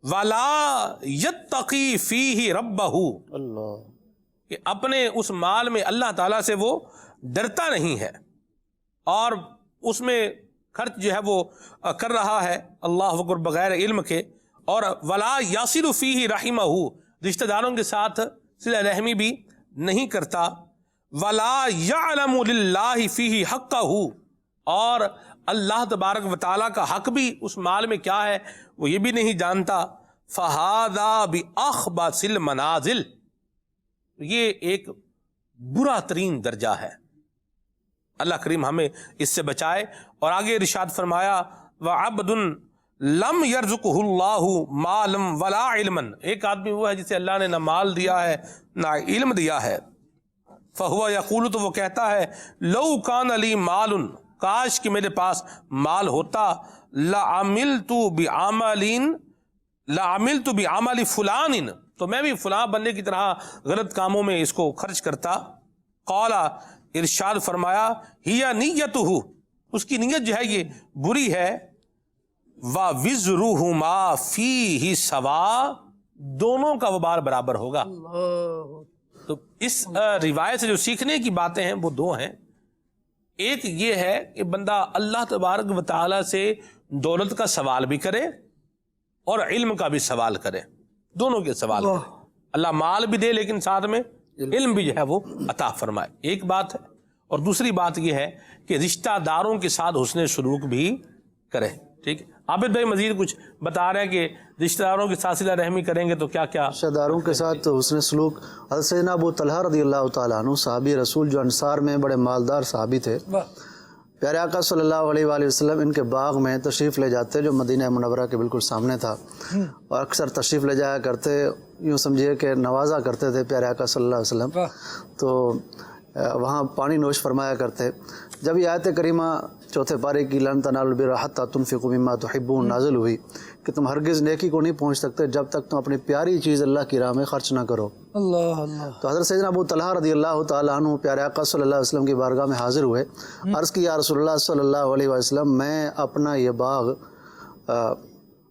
ولا یتقی فیہ ربہ، کہ اپنے اس مال میں اللہ تعالیٰ سے وہ ڈرتا نہیں ہے اور اس میں خرچ جو ہے وہ کر رہا ہے اللہ اکبر بغیر علم کے. اور ولا یصل فیہ رحمہ، رشتہ داروں کے ساتھ صلہ رحمی بھی نہیں کرتا. ولا یعلم للہ فیہ حقہ، اور اللہ تبارک و تعالیٰ کا حق بھی اس مال میں کیا ہے وہ یہ بھی نہیں جانتا. فہذا بأخبث المنازل، یہ ایک برا ترین درجہ ہے. اللہ کریم ہمیں اس سے بچائے. اور آگے ارشاد فرمایا، وعبد لم یرزقہ اللہ مالا ولا علما، ایک آدمی وہ ہے جسے اللہ نے نہ مال دیا ہے نہ علم دیا ہے. فہو یقول، تو وہ کہتا ہے، لو کان لی مال، کاش کہ میرے پاس مال ہوتا، لعملت بعمل فلان، تو میں بھی فلاں بندے کی طرح غلط کاموں میں اس کو خرچ کرتا. قال، ارشاد فرمایا، ہی نیتہ، اس کی نیت جو ہے یہ بری ہے. وَوِزْرُهُمَا فِيهِ سَوَاءٌ، دونوں کا وبال برابر ہوگا. تو اس روایت سے جو سیکھنے کی باتیں ہیں وہ دو ہیں. ایک یہ ہے کہ بندہ اللہ تبارک و تعالیٰ سے دولت کا سوال بھی کرے اور علم کا بھی سوال کرے، دونوں کے سوال کرے. اللہ مال بھی دے لیکن ساتھ میں علم بھی جو ہے وہ عطا فرمائے. ایک بات ہے. اور دوسری بات یہ ہے کہ رشتہ داروں کے ساتھ حسن سلوک بھی کرے. ٹھیک ہے. عابد بھائی مزید کچھ بتا رہے ہیں کہ رشتہ داروں کے ساتھ صلہ رحمی کریں گے تو کیا کیا؟ رشتہ داروں کے ساتھ حسن سلوک. حضرت سیدنا ابو طلحہ رضی اللہ تعالیٰ عنہ صحابی رسول جو انصار میں بڑے مالدار صحابی تھے، پیارے آقا صلی اللہ علیہ وآلہ وسلم ان کے باغ میں تشریف لے جاتے جو مدینہ منورہ کے بالکل سامنے تھا، اور اکثر تشریف لے جایا کرتے، یوں سمجھیے کہ نوازا کرتے تھے پیارے آقا صلی اللہ علیہ وسلم. تو وہاں پانی نوش فرمایا کرتے. جب یہ آیت کریمہ چوتھے پارے کی لن تنالوا البر حتی تنفقوا مما تحبون نازل ہوئی کہ تم ہرگز نیکی کو نہیں پہنچ سکتے جب تک تم اپنی پیاری چیز اللہ کی راہ میں خرچ نہ کرو. اللہ اللہ. تو حضرت سیدنا ابو طلحہ رضی اللہ تعالیٰ عنہ پیارے آقا صلی اللہ علیہ وسلم کی بارگاہ میں حاضر ہوئے. عرض کی، یا رسول اللہ صلی اللہ علیہ وسلم، میں اپنا یہ باغ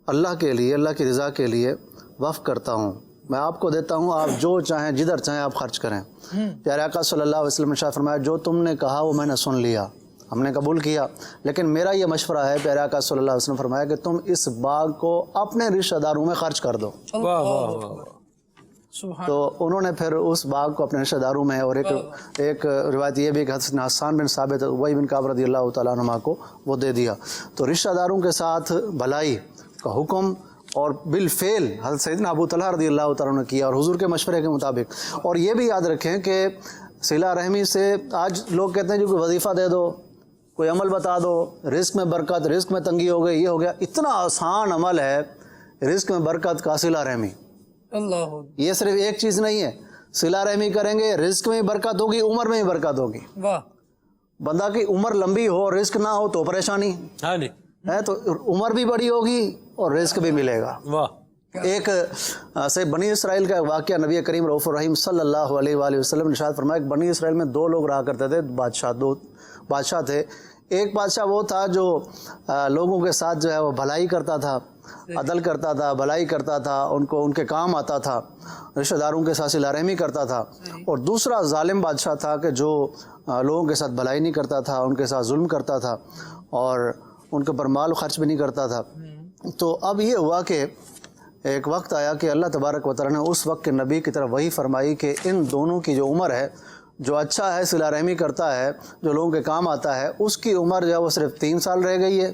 اللہ کے لیے، اللہ کی رضا کے لیے وقف کرتا ہوں، میں آپ کو دیتا ہوں، آپ جو چاہیں جدھر چاہیں آپ خرچ کریں. پیارے آقا صلی اللہ علیہ وسلم نے ارشاد فرمایا، جو تم نے کہا وہ میں نے سن لیا. ہم نے قبول کیا، لیکن میرا یہ مشورہ ہے، پیارے آقا صلی اللہ علیہ وسلم نے فرمایا کہ تم اس باغ کو اپنے رشتہ داروں میں خرچ کر دو۔ تو انہوں نے پھر اس باغ کو اپنے رشتہ داروں میں، اور ایک روایت یہ بھی کہ حضرت حسان بن ثابت ابی بن کعب رضی اللہ تعالیٰ عنہ کو وہ دے دیا۔ تو رشتہ داروں کے ساتھ بھلائی کا حکم اور بالفعل حضرت سیدنا ابو طلحہ رضی اللہ تعالیٰ عنہ نے کیا، اور حضور کے مشورے کے مطابق۔ اور یہ بھی یاد رکھیں کہ صلہ رحمی سے آج لوگ کہتے ہیں جو کوئی وظیفہ دے دو، کوئی عمل بتا دو، رزق میں برکت، رزق میں تنگی ہو گئی، یہ ہو گیا۔ اتنا آسان عمل ہے رزق میں برکت کا صلہ رحمی۔ اللہ، یہ صرف ایک چیز نہیں ہے، صلہ رحمی کریں گے رزق میں بھی برکت ہوگی، عمر میں بھی برکت ہوگی۔ واہ، بندہ کی عمر لمبی ہو رزق نہ ہو تو پریشانی ہے، تو عمر بھی بڑی ہوگی اور رزق بھی ملے گا۔ ایک سے بنی اسرائیل کا واقعہ، نبی کریم رؤوف الرحیم صلی اللہ علیہ وآلہ وسلم نے ارشاد فرمایا کہ بنی اسرائیل میں 2 لوگ رہا کرتے تھے، دو بادشاہ تھے۔ ایک بادشاہ وہ تھا جو لوگوں کے ساتھ جو ہے وہ بھلائی کرتا تھا، عدل کرتا تھا، بھلائی کرتا تھا، ان کے کام آتا تھا، رشتہ داروں کے ساتھ صلہ رحمی کرتا تھا۔ اور دوسرا ظالم بادشاہ تھا کہ جو لوگوں کے ساتھ بھلائی نہیں کرتا تھا، ان کے ساتھ ظلم کرتا تھا اور ان کے اوپر مال خرچ بھی نہیں کرتا تھا۔ تو اب یہ ہوا کہ ایک وقت آیا کہ اللہ تبارک و تعالیٰ نے اس وقت کے نبی کی طرف وہی فرمائی کہ ان دونوں کی جو عمر ہے، جو اچھا ہے صلہ رحمی کرتا ہے، جو لوگوں کے کام آتا ہے، اس کی عمر جو ہے وہ صرف 3 سال رہ گئی ہے،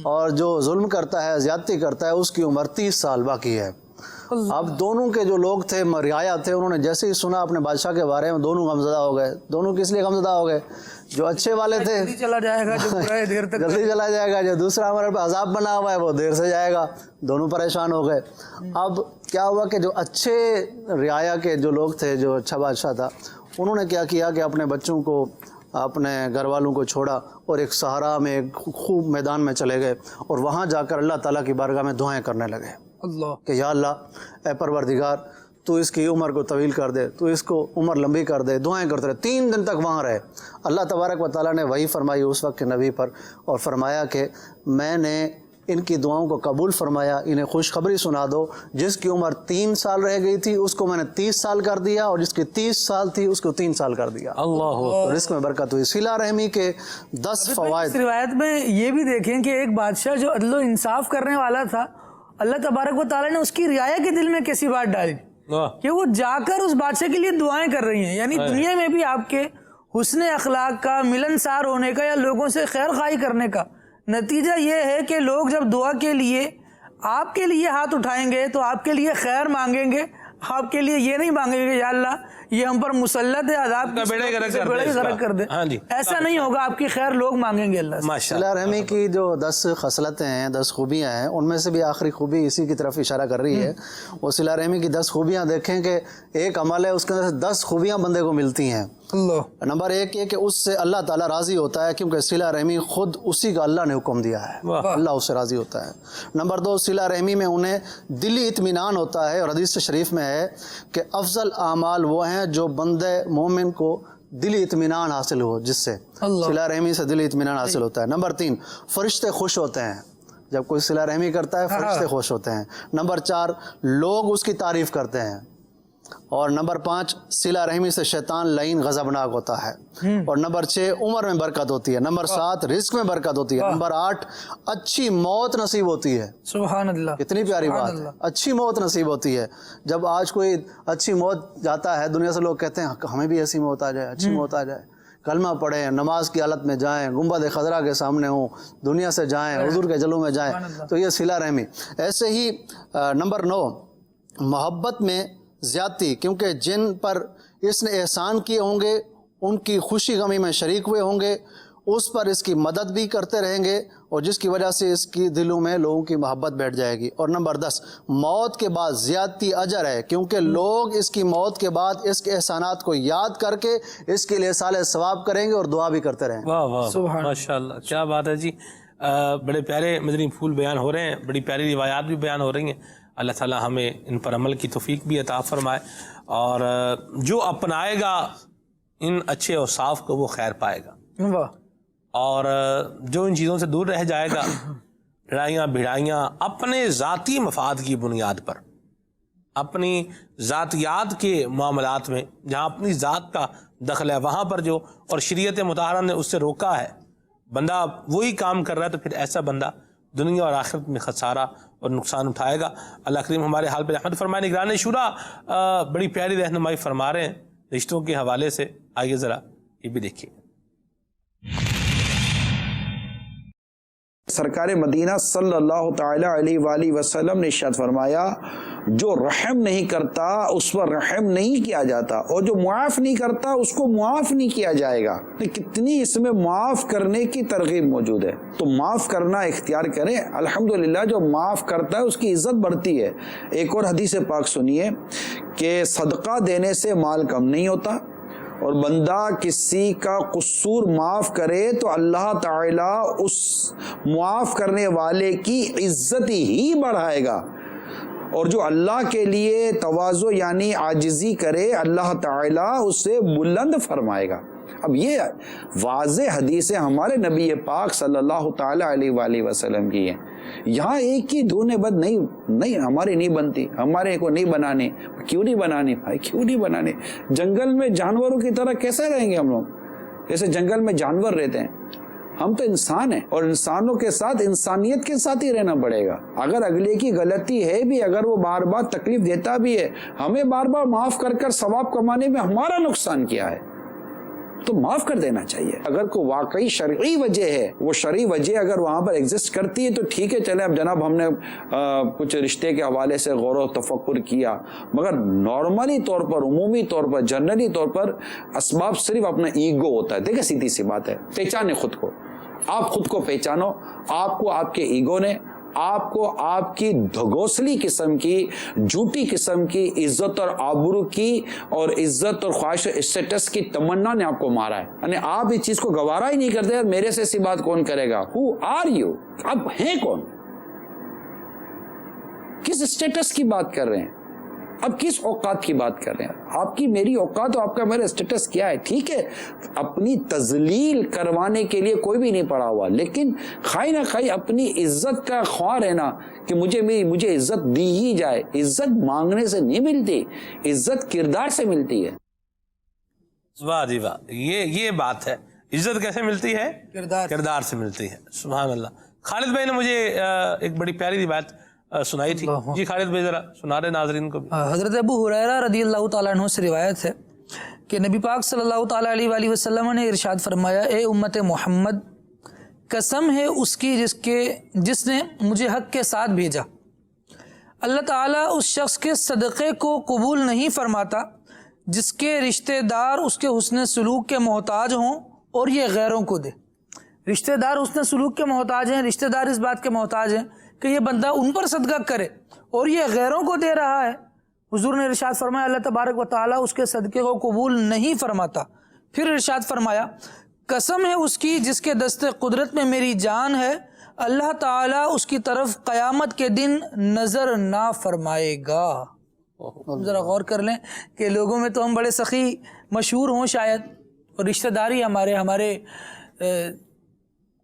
اور جو ظلم کرتا ہے، زیادتی کرتا ہے، اس کی عمر 30 سال باقی ہے۔ اب دونوں کے جو لوگ تھے، رعایا تھے، انہوں نے جیسے ہی سنا اپنے بادشاہ کے بارے میں، دونوں غمزدہ ہو گئے۔ دونوں کس لیے غمزدہ ہو گئے؟ جو اچھے والے تھے جلدی چلا جائے گا، جو برا ہے دیر تک جلدی چلا جائے گا، جو دوسرا ہمارے پہ عذاب بنا ہوا ہے وہ دیر سے جائے گا۔ دونوں پریشان ہو گئے۔ اب کیا ہوا کہ جو اچھے رعایا کے جو لوگ تھے، جو اچھا بادشاہ تھا، انہوں نے کیا کیا کہ اپنے بچوں کو، اپنے گھر والوں کو چھوڑا اور ایک صحرا میں، ایک خوب میدان میں چلے گئے، اور وہاں جا کر اللہ تعالیٰ کی بارگاہ میں دعائیں کرنے لگے کہ یا اللہ، اے پروردگار، تو اس کی عمر کو طویل کر دے، تو اس کو عمر لمبی کر دے۔ دعائیں کرتے رہے، 3 دن تک وہاں رہے۔ اللہ تبارک و تعالیٰ نے وہی فرمائی اس وقت کے نبی پر، اور فرمایا کہ میں نے ان کی دعاؤں کو قبول فرمایا، انہیں خوشخبری سنا دو، جس کی عمر 3 سال رہ گئی تھی اس کو میں نے 30 سال کر دیا، اور جس کی 30 سال تھی اس کو 3 سال کر دیا۔ اللہ، رزق میں برکت ہوئی۔ صلہ رحمی کے 10 فوائد۔ اس روایت میں یہ بھی دیکھیں کہ ایک بادشاہ جو عدل و انصاف کرنے والا تھا، اللہ تبارک و تعالیٰ نے اس کی رعایا کے دل میں کیسی بات ڈالی کہ وہ جا کر اس بادشاہ کے لیے دعائیں کر رہی ہیں۔ یعنی دنیا میں بھی آپ کے حسن اخلاق کا، ملنسار ہونے کا، یا لوگوں سے خیر خواہی کرنے کا نتیجہ یہ ہے کہ لوگ جب دعا کے لیے آپ کے لیے ہاتھ اٹھائیں گے تو آپ کے لیے خیر مانگیں گے، آپ کے لیے یہ نہیں مانگیں گے یا اللہ یہ ہم پر مسلط ہے، عذاب کی بیڑے غرق کر دے۔ ایسا نہیں ہوگا، آپ کی خیر لوگ مانگیں گے اللہ سے۔ صلہ رحمی کی جو 10 خصلتیں ہیں، 10 خوبیاں ہیں، ان میں سے بھی آخری خوبی اسی کی طرف اشارہ کر رہی ہے۔ وہ صلہ رحمی کی 10 خوبیاں دیکھیں کہ ایک عمل ہے، اس کے اندر سے 10 خوبیاں بندے کو ملتی ہیں۔ نمبر 1 یہ کہ اس سے اللہ تعالیٰ راضی ہوتا ہے، کیونکہ صلہ رحمی خود اسی کا اللہ نے حکم دیا ہے، اللہ اس سے راضی ہوتا ہے۔ نمبر 2، صلہ رحمی میں انہیں دلی اطمینان ہوتا ہے، اور حدیث شریف میں ہے کہ افضل اعمال وہ ہیں جو بندے مومن کو دلی اطمینان حاصل ہو، جس سے صلہ رحمی سے دلی اطمینان حاصل ہوتا ہے۔ نمبر 3، فرشتے خوش ہوتے ہیں جب کوئی صلہ رحمی کرتا ہے، فرشتے خوش ہوتے ہیں۔ نمبر 4، لوگ اس کی تعریف کرتے ہیں۔ اور نمبر 5، صلہ رحمی سے شیطان لعین غضبناک ہوتا ہے۔ اور نمبر 6، عمر میں برکت ہوتی ہے۔ نمبر 7، رزق میں برکت ہوتی ہے۔ نمبر 8، اچھی موت نصیب ہوتی ہے۔ سبحان اللہ، کتنی پیاری بات ہے، اچھی موت نصیب ہوتی ہے۔ جب آج کوئی اچھی موت جاتا ہے دنیا سے، لوگ کہتے ہیں ہمیں بھی ایسی موت آ جائے، اچھی موت آ جائے، کلمہ پڑھیں، نماز کی حالت میں جائیں، گنبد خضرا کے سامنے ہوں، دنیا سے جائیں، حضور کے جلووں میں جائیں، تو یہ صلہ رحمی۔ ایسے ہی نمبر 9، محبت میں زیادتی، کیونکہ جن پر اس نے احسان کیے ہوں گے ان کی خوشی غمی میں شریک ہوئے ہوں گے، اس پر اس کی مدد بھی کرتے رہیں گے، اور جس کی وجہ سے اس کی دلوں میں لوگوں کی محبت بیٹھ جائے گی۔ اور نمبر 10، موت کے بعد زیادتی اجر ہے، کیونکہ لوگ اس کی موت کے بعد اس کے احسانات کو یاد کر کے اس کے لیے سال ثواب کریں گے اور دعا بھی کرتے رہیں گے۔ واہ واہ، ماشاءاللہ، کیا بات ہے جی۔ بڑے پیارے مدنی پھول بیان ہو رہے ہیں، بڑی پیاری روایات بھی بیان ہو رہی ہیں۔ اللہ تعالیٰ ہمیں ان پر عمل کی توفیق بھی عطا فرمائے، اور جو اپنائے گا ان اچھے اوصاف کو وہ خیر پائے گا، اور جو ان چیزوں سے دور رہ جائے گا، لڑائیاں بھڑائیاں اپنے ذاتی مفاد کی بنیاد پر، اپنی ذاتیات کے معاملات میں جہاں اپنی ذات کا دخل ہے وہاں پر جو، اور شریعت مطہرہ نے اس سے روکا ہے بندہ وہی کام کر رہا ہے تو پھر ایسا بندہ دنیا اور آخرت میں خسارہ اور نقصان اٹھائے گا. اللہ کریم ہمارے حال پہ رحمت فرمائے. نگران شورا بڑی پیاری رہنمائی فرما رہے ہیں رشتوں کے حوالے سے. آئیے ذرا یہ بھی دیکھیے. سرکار مدینہ صلی اللہ تعالی علیہ وآلہ وسلم نے ارشاد فرمایا جو رحم نہیں کرتا اس پر رحم نہیں کیا جاتا اور جو معاف نہیں کرتا اس کو معاف نہیں کیا جائے گا. کتنی اس میں معاف کرنے کی ترغیب موجود ہے. تو معاف کرنا اختیار کریں. الحمدللہ جو معاف کرتا ہے اس کی عزت بڑھتی ہے. ایک اور حدیث پاک سنیے کہ صدقہ دینے سے مال کم نہیں ہوتا اور بندہ کسی کا قصور معاف کرے تو اللہ تعالیٰ اس معاف کرنے والے کی عزت ہی بڑھائے گا. اور جو اللہ کے لیے تواضع یعنی عاجزی کرے اللہ تعالیٰ اسے بلند فرمائے گا. اب یہ واضح حدیثیں ہمارے نبی پاک صلی اللہ تعالیٰ علیہ وآلہ وسلم کی ہیں. یہاں ایک ہی دھونے بد نہیں ہماری نہیں بنتی. ہمارے کو نہیں بنانے. کیوں نہیں بنانے بھائی؟ کیوں نہیں بنانے؟ جنگل میں جانوروں کی طرح کیسے رہیں گے ہم لوگ؟ جیسے جنگل میں جانور رہتے ہیں. ہم تو انسان ہیں اور انسانوں کے ساتھ انسانیت کے ساتھ ہی رہنا پڑے گا. اگر اگلے کی غلطی ہے بھی, اگر وہ بار بار تکلیف دیتا بھی ہے, ہمیں بار بار معاف کر کر ثواب کمانے میں ہمارا نقصان کیا ہے تو معاف کر دینا چاہیے. اگر کوئی واقعی شرعی وجہ ہے, وہ شرعی وجہ اگر وہاں پر ایگزسٹ کرتی ہے تو ٹھیک ہے, چلے اب جناب ہم نے کچھ رشتے کے حوالے سے غور و تفکر کیا, مگر نارملی طور پر, عمومی طور پر, جنرلی طور پر اسباب صرف اپنا ایگو ہوتا ہے. دیکھیں سیدھی سی بات ہے, پہچانے خود کو. آپ خود کو پہچانو. آپ کو آپ کے ایگو نے, آپ کو آپ کی دھگوسلی قسم کی, جھوٹی قسم کی عزت اور آبرو کی اور عزت اور خواہش اور اسٹیٹس کی تمنا نے آپ کو مارا ہے. یعنی آپ اس چیز کو گوارا ہی نہیں کرتے. میرے سے ایسی بات کون کرے گا؟ Who are you? اب ہیں کون؟ کس اسٹیٹس کی بات کر رہے ہیں؟ اب کس اوقات کی بات کر رہے ہیں؟ آپ کی میری اوقات اور آپ کا میرا اسٹیٹس کیا ہے؟ ٹھیک ہے اپنی تذلیل کروانے کے لیے کوئی بھی نہیں پڑا ہوا, لیکن خواہ نہ خواہ اپنی عزت کا خواہ رہنا کہ مجھے عزت دی ہی جائے. عزت مانگنے سے نہیں ملتی, عزت کردار سے ملتی ہے. واہ جی واہ, یہ بات ہے. عزت کیسے ملتی ہے؟ کردار سے ملتی ہے. سبحان اللہ. خالد بھائی نے مجھے ایک بڑی پیاری بات سنائی تھی. جی خالد بھائی ذرا سنا رہے ناظرین کو بھی. حضرت ابو ہریرہ رضی اللہ تعالیٰ عنہ سے روایت ہے کہ نبی پاک صلی اللہ تعالیٰ علیہ وآلہ وسلم نے ارشاد فرمایا, اے امت محمد, قسم ہے اس کی جس نے مجھے حق کے ساتھ بھیجا, اللہ تعالیٰ اس شخص کے صدقے کو قبول نہیں فرماتا جس کے رشتہ دار اس کے حسن سلوک کے محتاج ہوں اور یہ غیروں کو دے. رشتہ دار حسن سلوک کے محتاج ہیں, رشتہ دار اس بات کے محتاج ہیں کہ یہ بندہ ان پر صدقہ کرے اور یہ غیروں کو دے رہا ہے. حضور نے ارشاد فرمایا اللہ تبارک و تعالیٰ اس کے صدقے کو قبول نہیں فرماتا. پھر ارشاد فرمایا قسم ہے اس کی جس کے دست قدرت میں میری جان ہے, اللہ تعالیٰ اس کی طرف قیامت کے دن نظر نہ فرمائے گا. ہم ذرا غور کر لیں کہ لوگوں میں تو ہم بڑے سخی مشہور ہوں شاید, اور رشتہ داری ہمارے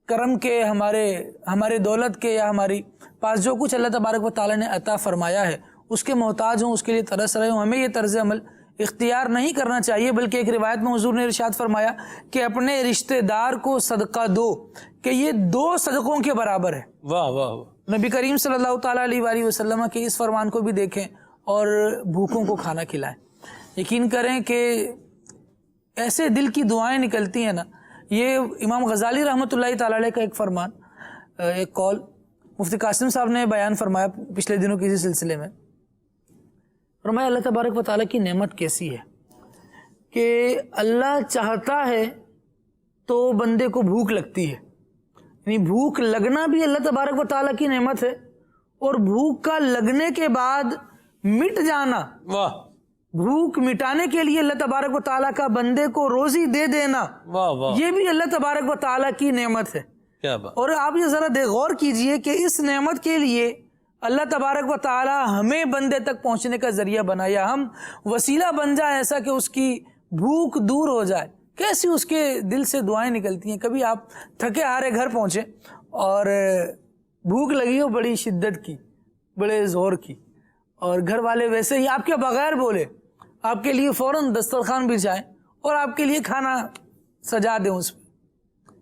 کرم کے, ہمارے دولت کے, یا ہماری پاس جو کچھ اللہ تبارک و تعالیٰ نے عطا فرمایا ہے اس کے محتاج ہوں, اس کے لیے ترس رہے ہوں. ہمیں یہ طرز عمل اختیار نہیں کرنا چاہیے, بلکہ ایک روایت میں حضور نے ارشاد فرمایا کہ اپنے رشتہ دار کو صدقہ دو کہ یہ 2 صدقوں کے برابر ہے. واہ واہ. نبی کریم صلی اللہ تعالیٰ علیہ وآلہ وسلم کے اس فرمان کو بھی دیکھیں اور بھوکوں کو کھانا کھلائیں. یقین کریں کہ ایسے دل کی دعائیں نکلتی ہیں نا. یہ امام غزالی رحمۃ اللہ تعالیٰ علیہ کا ایک فرمان, ایک قول مفتی قاسم صاحب نے بیان فرمایا پچھلے دنوں کسی سلسلے میں. فرمایا اللہ تبارک و تعالیٰ کی نعمت کیسی ہے کہ اللہ چاہتا ہے تو بندے کو بھوک لگتی ہے. یعنی بھوک لگنا بھی اللہ تبارک و تعالیٰ کی نعمت ہے, اور بھوک کا لگنے کے بعد مٹ جانا, بھوک مٹانے کے لیے اللہ تبارک و تعالیٰ کا بندے کو روزی دے دینا, یہ بھی اللہ تبارک و تعالیٰ کی نعمت ہے. اور آپ یہ ذرا غور کیجئے کہ اس نعمت کے لیے اللہ تبارک و تعالیٰ ہمیں بندے تک پہنچنے کا ذریعہ بنایا, ہم وسیلہ بن جائے ایسا کہ اس کی بھوک دور ہو جائے. کیسی اس کے دل سے دعائیں نکلتی ہیں. کبھی آپ تھکے ہارے گھر پہنچے اور بھوک لگی ہو بڑی شدت کی, بڑے زور کی, اور گھر والے ویسے ہی آپ کے بغیر بولے آپ کے لیے فوراً دسترخوان بچھائیں اور آپ کے لیے کھانا سجا دیں اس میں,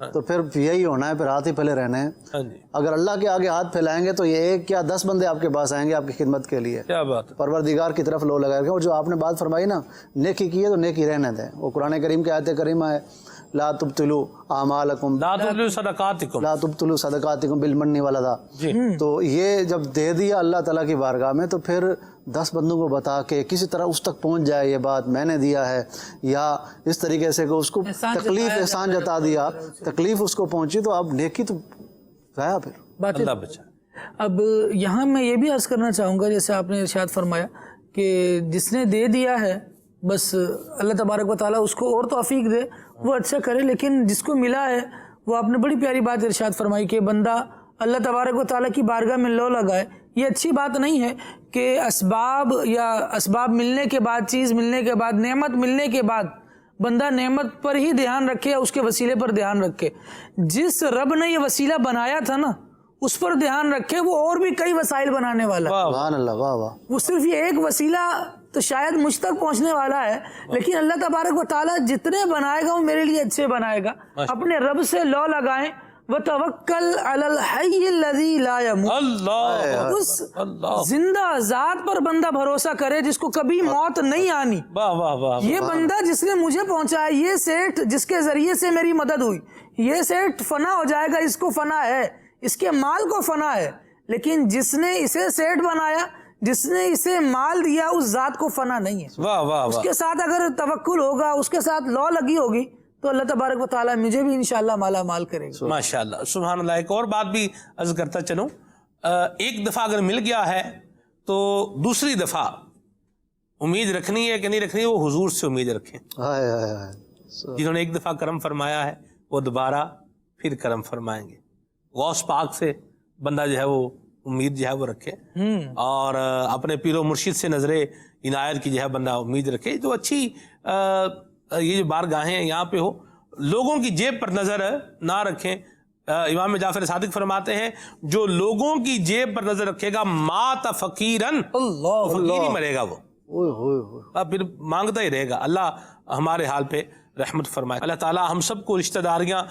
تو پھر یہی ہونا ہے، پھر ہاتھ ہی پھیلے رہنے ہیں۔ اگر اللہ کے آگے ہاتھ پھیلائیں گے تو یہ 1 یا 10 بندے آپ کے پاس آئیں گے آپ کی خدمت کے لیے، کیا بات ہے، پروردگار کی طرف لو لگائے گا۔ اور جو آپ نے بات فرمائی نا، نیکی کی ہے تو نیکی رہنے دیں، وہ قرآن کریم کی آیت کریمہ ہے، لا تبطلوا اعمالکم لا تبطلوا صدقاتکم، لا تبطلوا صدقاتکم بالمن والعذا۔ تو یہ جب دے دیا اللہ تعالیٰ کی بارگاہ میں تو پھر 10 بندوں کو بتا کے کسی طرح اس تک پہنچ جائے یہ بات میں نے دیا ہے، یا اس طریقے سے کہ اس کو تکلیف احسان جتا دیا، تکلیف اس کو پہنچی، تو اب نیکی تو ضائع پھر اللہ بچا۔ اب یہاں میں یہ بھی عرض کرنا چاہوں گا، جیسے آپ نے ارشاد فرمایا کہ جس نے دے دیا ہے بس اللہ تبارک و تعالیٰ اس کو اور توفیق دے، وہ اچھا کرے، لیکن جس کو ملا ہے وہ آپ نے بڑی پیاری بات ارشاد فرمائی کہ بندہ اللہ تبارک و تعالیٰ کی بارگاہ میں لو لگائے۔ یہ اچھی بات نہیں ہے کہ اسباب ملنے کے بعد، چیز ملنے کے بعد، نعمت ملنے کے بعد بندہ نعمت پر ہی دھیان رکھے یا اس کے وسیلے پر دھیان رکھے۔ جس رب نے یہ وسیلہ بنایا تھا نا اس پر دھیان رکھے، وہ اور بھی کئی وسائل بنانے والا ہے۔ سبحان اللہ، واہ واہ۔ وہ صرف یہ ایک وسیلہ تو شاید مجھ تک پہنچنے والا ہے، لیکن اللہ تبارک و تعالیٰ جتنے بنائے گا وہ میرے لیے اچھے بنائے گا۔ اپنے رب سے لو لگائیں، وَتَوَكَّلْ عَلَى الْحَيِّ الَّذِي لَا يَمُوتُ، اس زندہ ذات پر بندہ بھروسہ کرے جس کو کبھی موت نہیں آنی۔ یہ بندہ جس نے مجھے پہنچایا، یہ سیٹھ جس کے ذریعے سے میری مدد ہوئی، یہ سیٹھ فنا ہو جائے گا، اس کو فنا ہے، اس کے مال کو فنا ہے، لیکن جس نے اسے سیٹھ بنایا، جس نے اسے مال دیا، اس ذات کو فنا نہیں ہے۔ اس کے ساتھ اگر توکل ہوگا، اس کے ساتھ لو لگی ہوگی تو اللہ تبارک و تعالیٰ مجھے بھی انشاءاللہ مالا مال کرے گا۔ ماشاءاللہ، سبحان اللہ۔ ایک اور بات بھی عرض کرتا چلوں، ایک دفعہ اگر مل گیا ہے تو دوسری دفعہ امید رکھنی ہے کہ نہیں رکھنی ہے، وہ حضور سے امید رکھیں۔ جنہوں نے ایک دفعہ کرم فرمایا ہے وہ دوبارہ پھر کرم فرمائیں گے۔ غوث پاک سے بندہ جو ہے وہ امید جو ہے وہ رکھے، اور اپنے پیر و مرشد سے نظر عنایت کی جو ہے بندہ امید رکھے۔ جو اچھی یہ جو بارگاہیں ہیں یہاں پہ ہو، لوگوں کی جیب پر نظر نہ رکھیں۔ امام جعفر صادق فرماتے ہیں جو لوگوں کی جیب پر نظر رکھے گا مات فقیرن، فقیر ہی مرے گا، وہ پھر مانگتا ہی رہے گا۔ اللہ ہمارے حال پہ رحمت فرمائے۔ اللہ تعالیٰ ہم سب کو رشتہ داریاں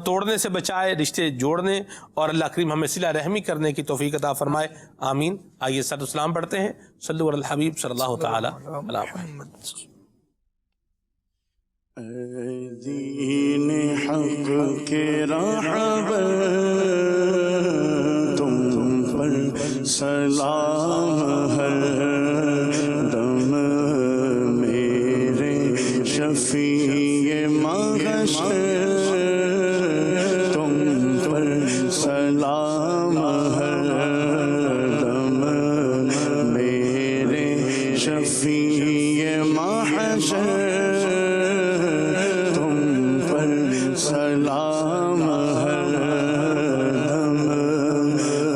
توڑنے سے بچائے، رشتے جوڑنے، اور اللہ کریم ہمیں صلہ رحمی کرنے کی توفیق عطا فرمائے، آمین۔ آئیے صلاۃ والسلام پڑھتے ہیں، صلو علی الحبیب صلی اللہ تعالی علی محمد۔ دین حق کے رہبر تم پر سلام ہر دم، میرے شفیع محشر تم پر سلام ہر دم، میرے شفیع محشر سلام ہر دم،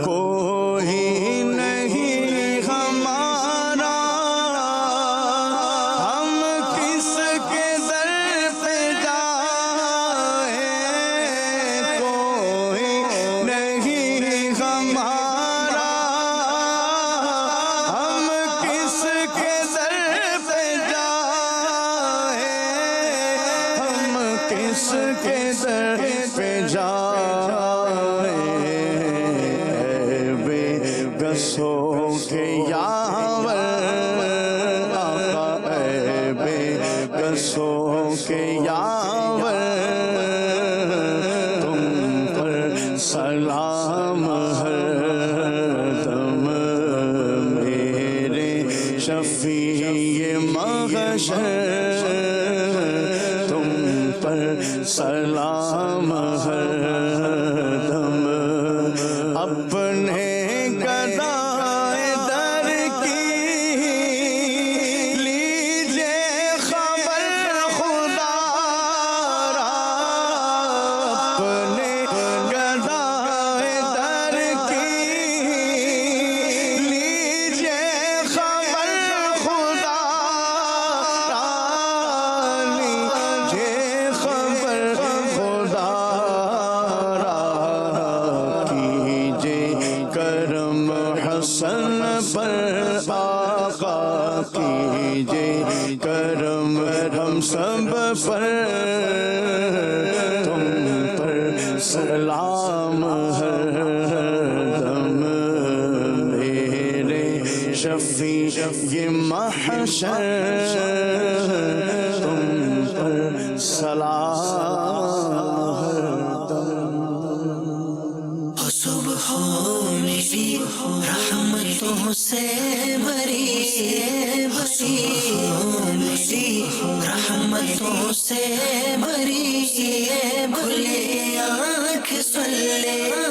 کوئی نہیں ہمارا، ہم کس کے در پہ جائیں، کوئی نہیں ہمارا، ہم کس کے در پہ جائیں، ہم کس کے در پہ جائے، بے گسوں کے یاور آقا، بے گسوں کے یاور تم پر سلام ہر دم، میرے شفیع محشر تم پر سلام ہر دم، اپنے گدائے در کی لیجے خبر خدا را، اپنے گدائے در کی لیجے خبر خدا را، لیجے خبر خدا را، کیجے کرم حسن پر آقا، کیجے کرم ہم سب پر تم دم میرے شفیع یہ محشر تم پر سلام ہر دم. صبح میری رحمتوں سے بھری میری رحمتوں سے بھری کھلے آنکھ صلی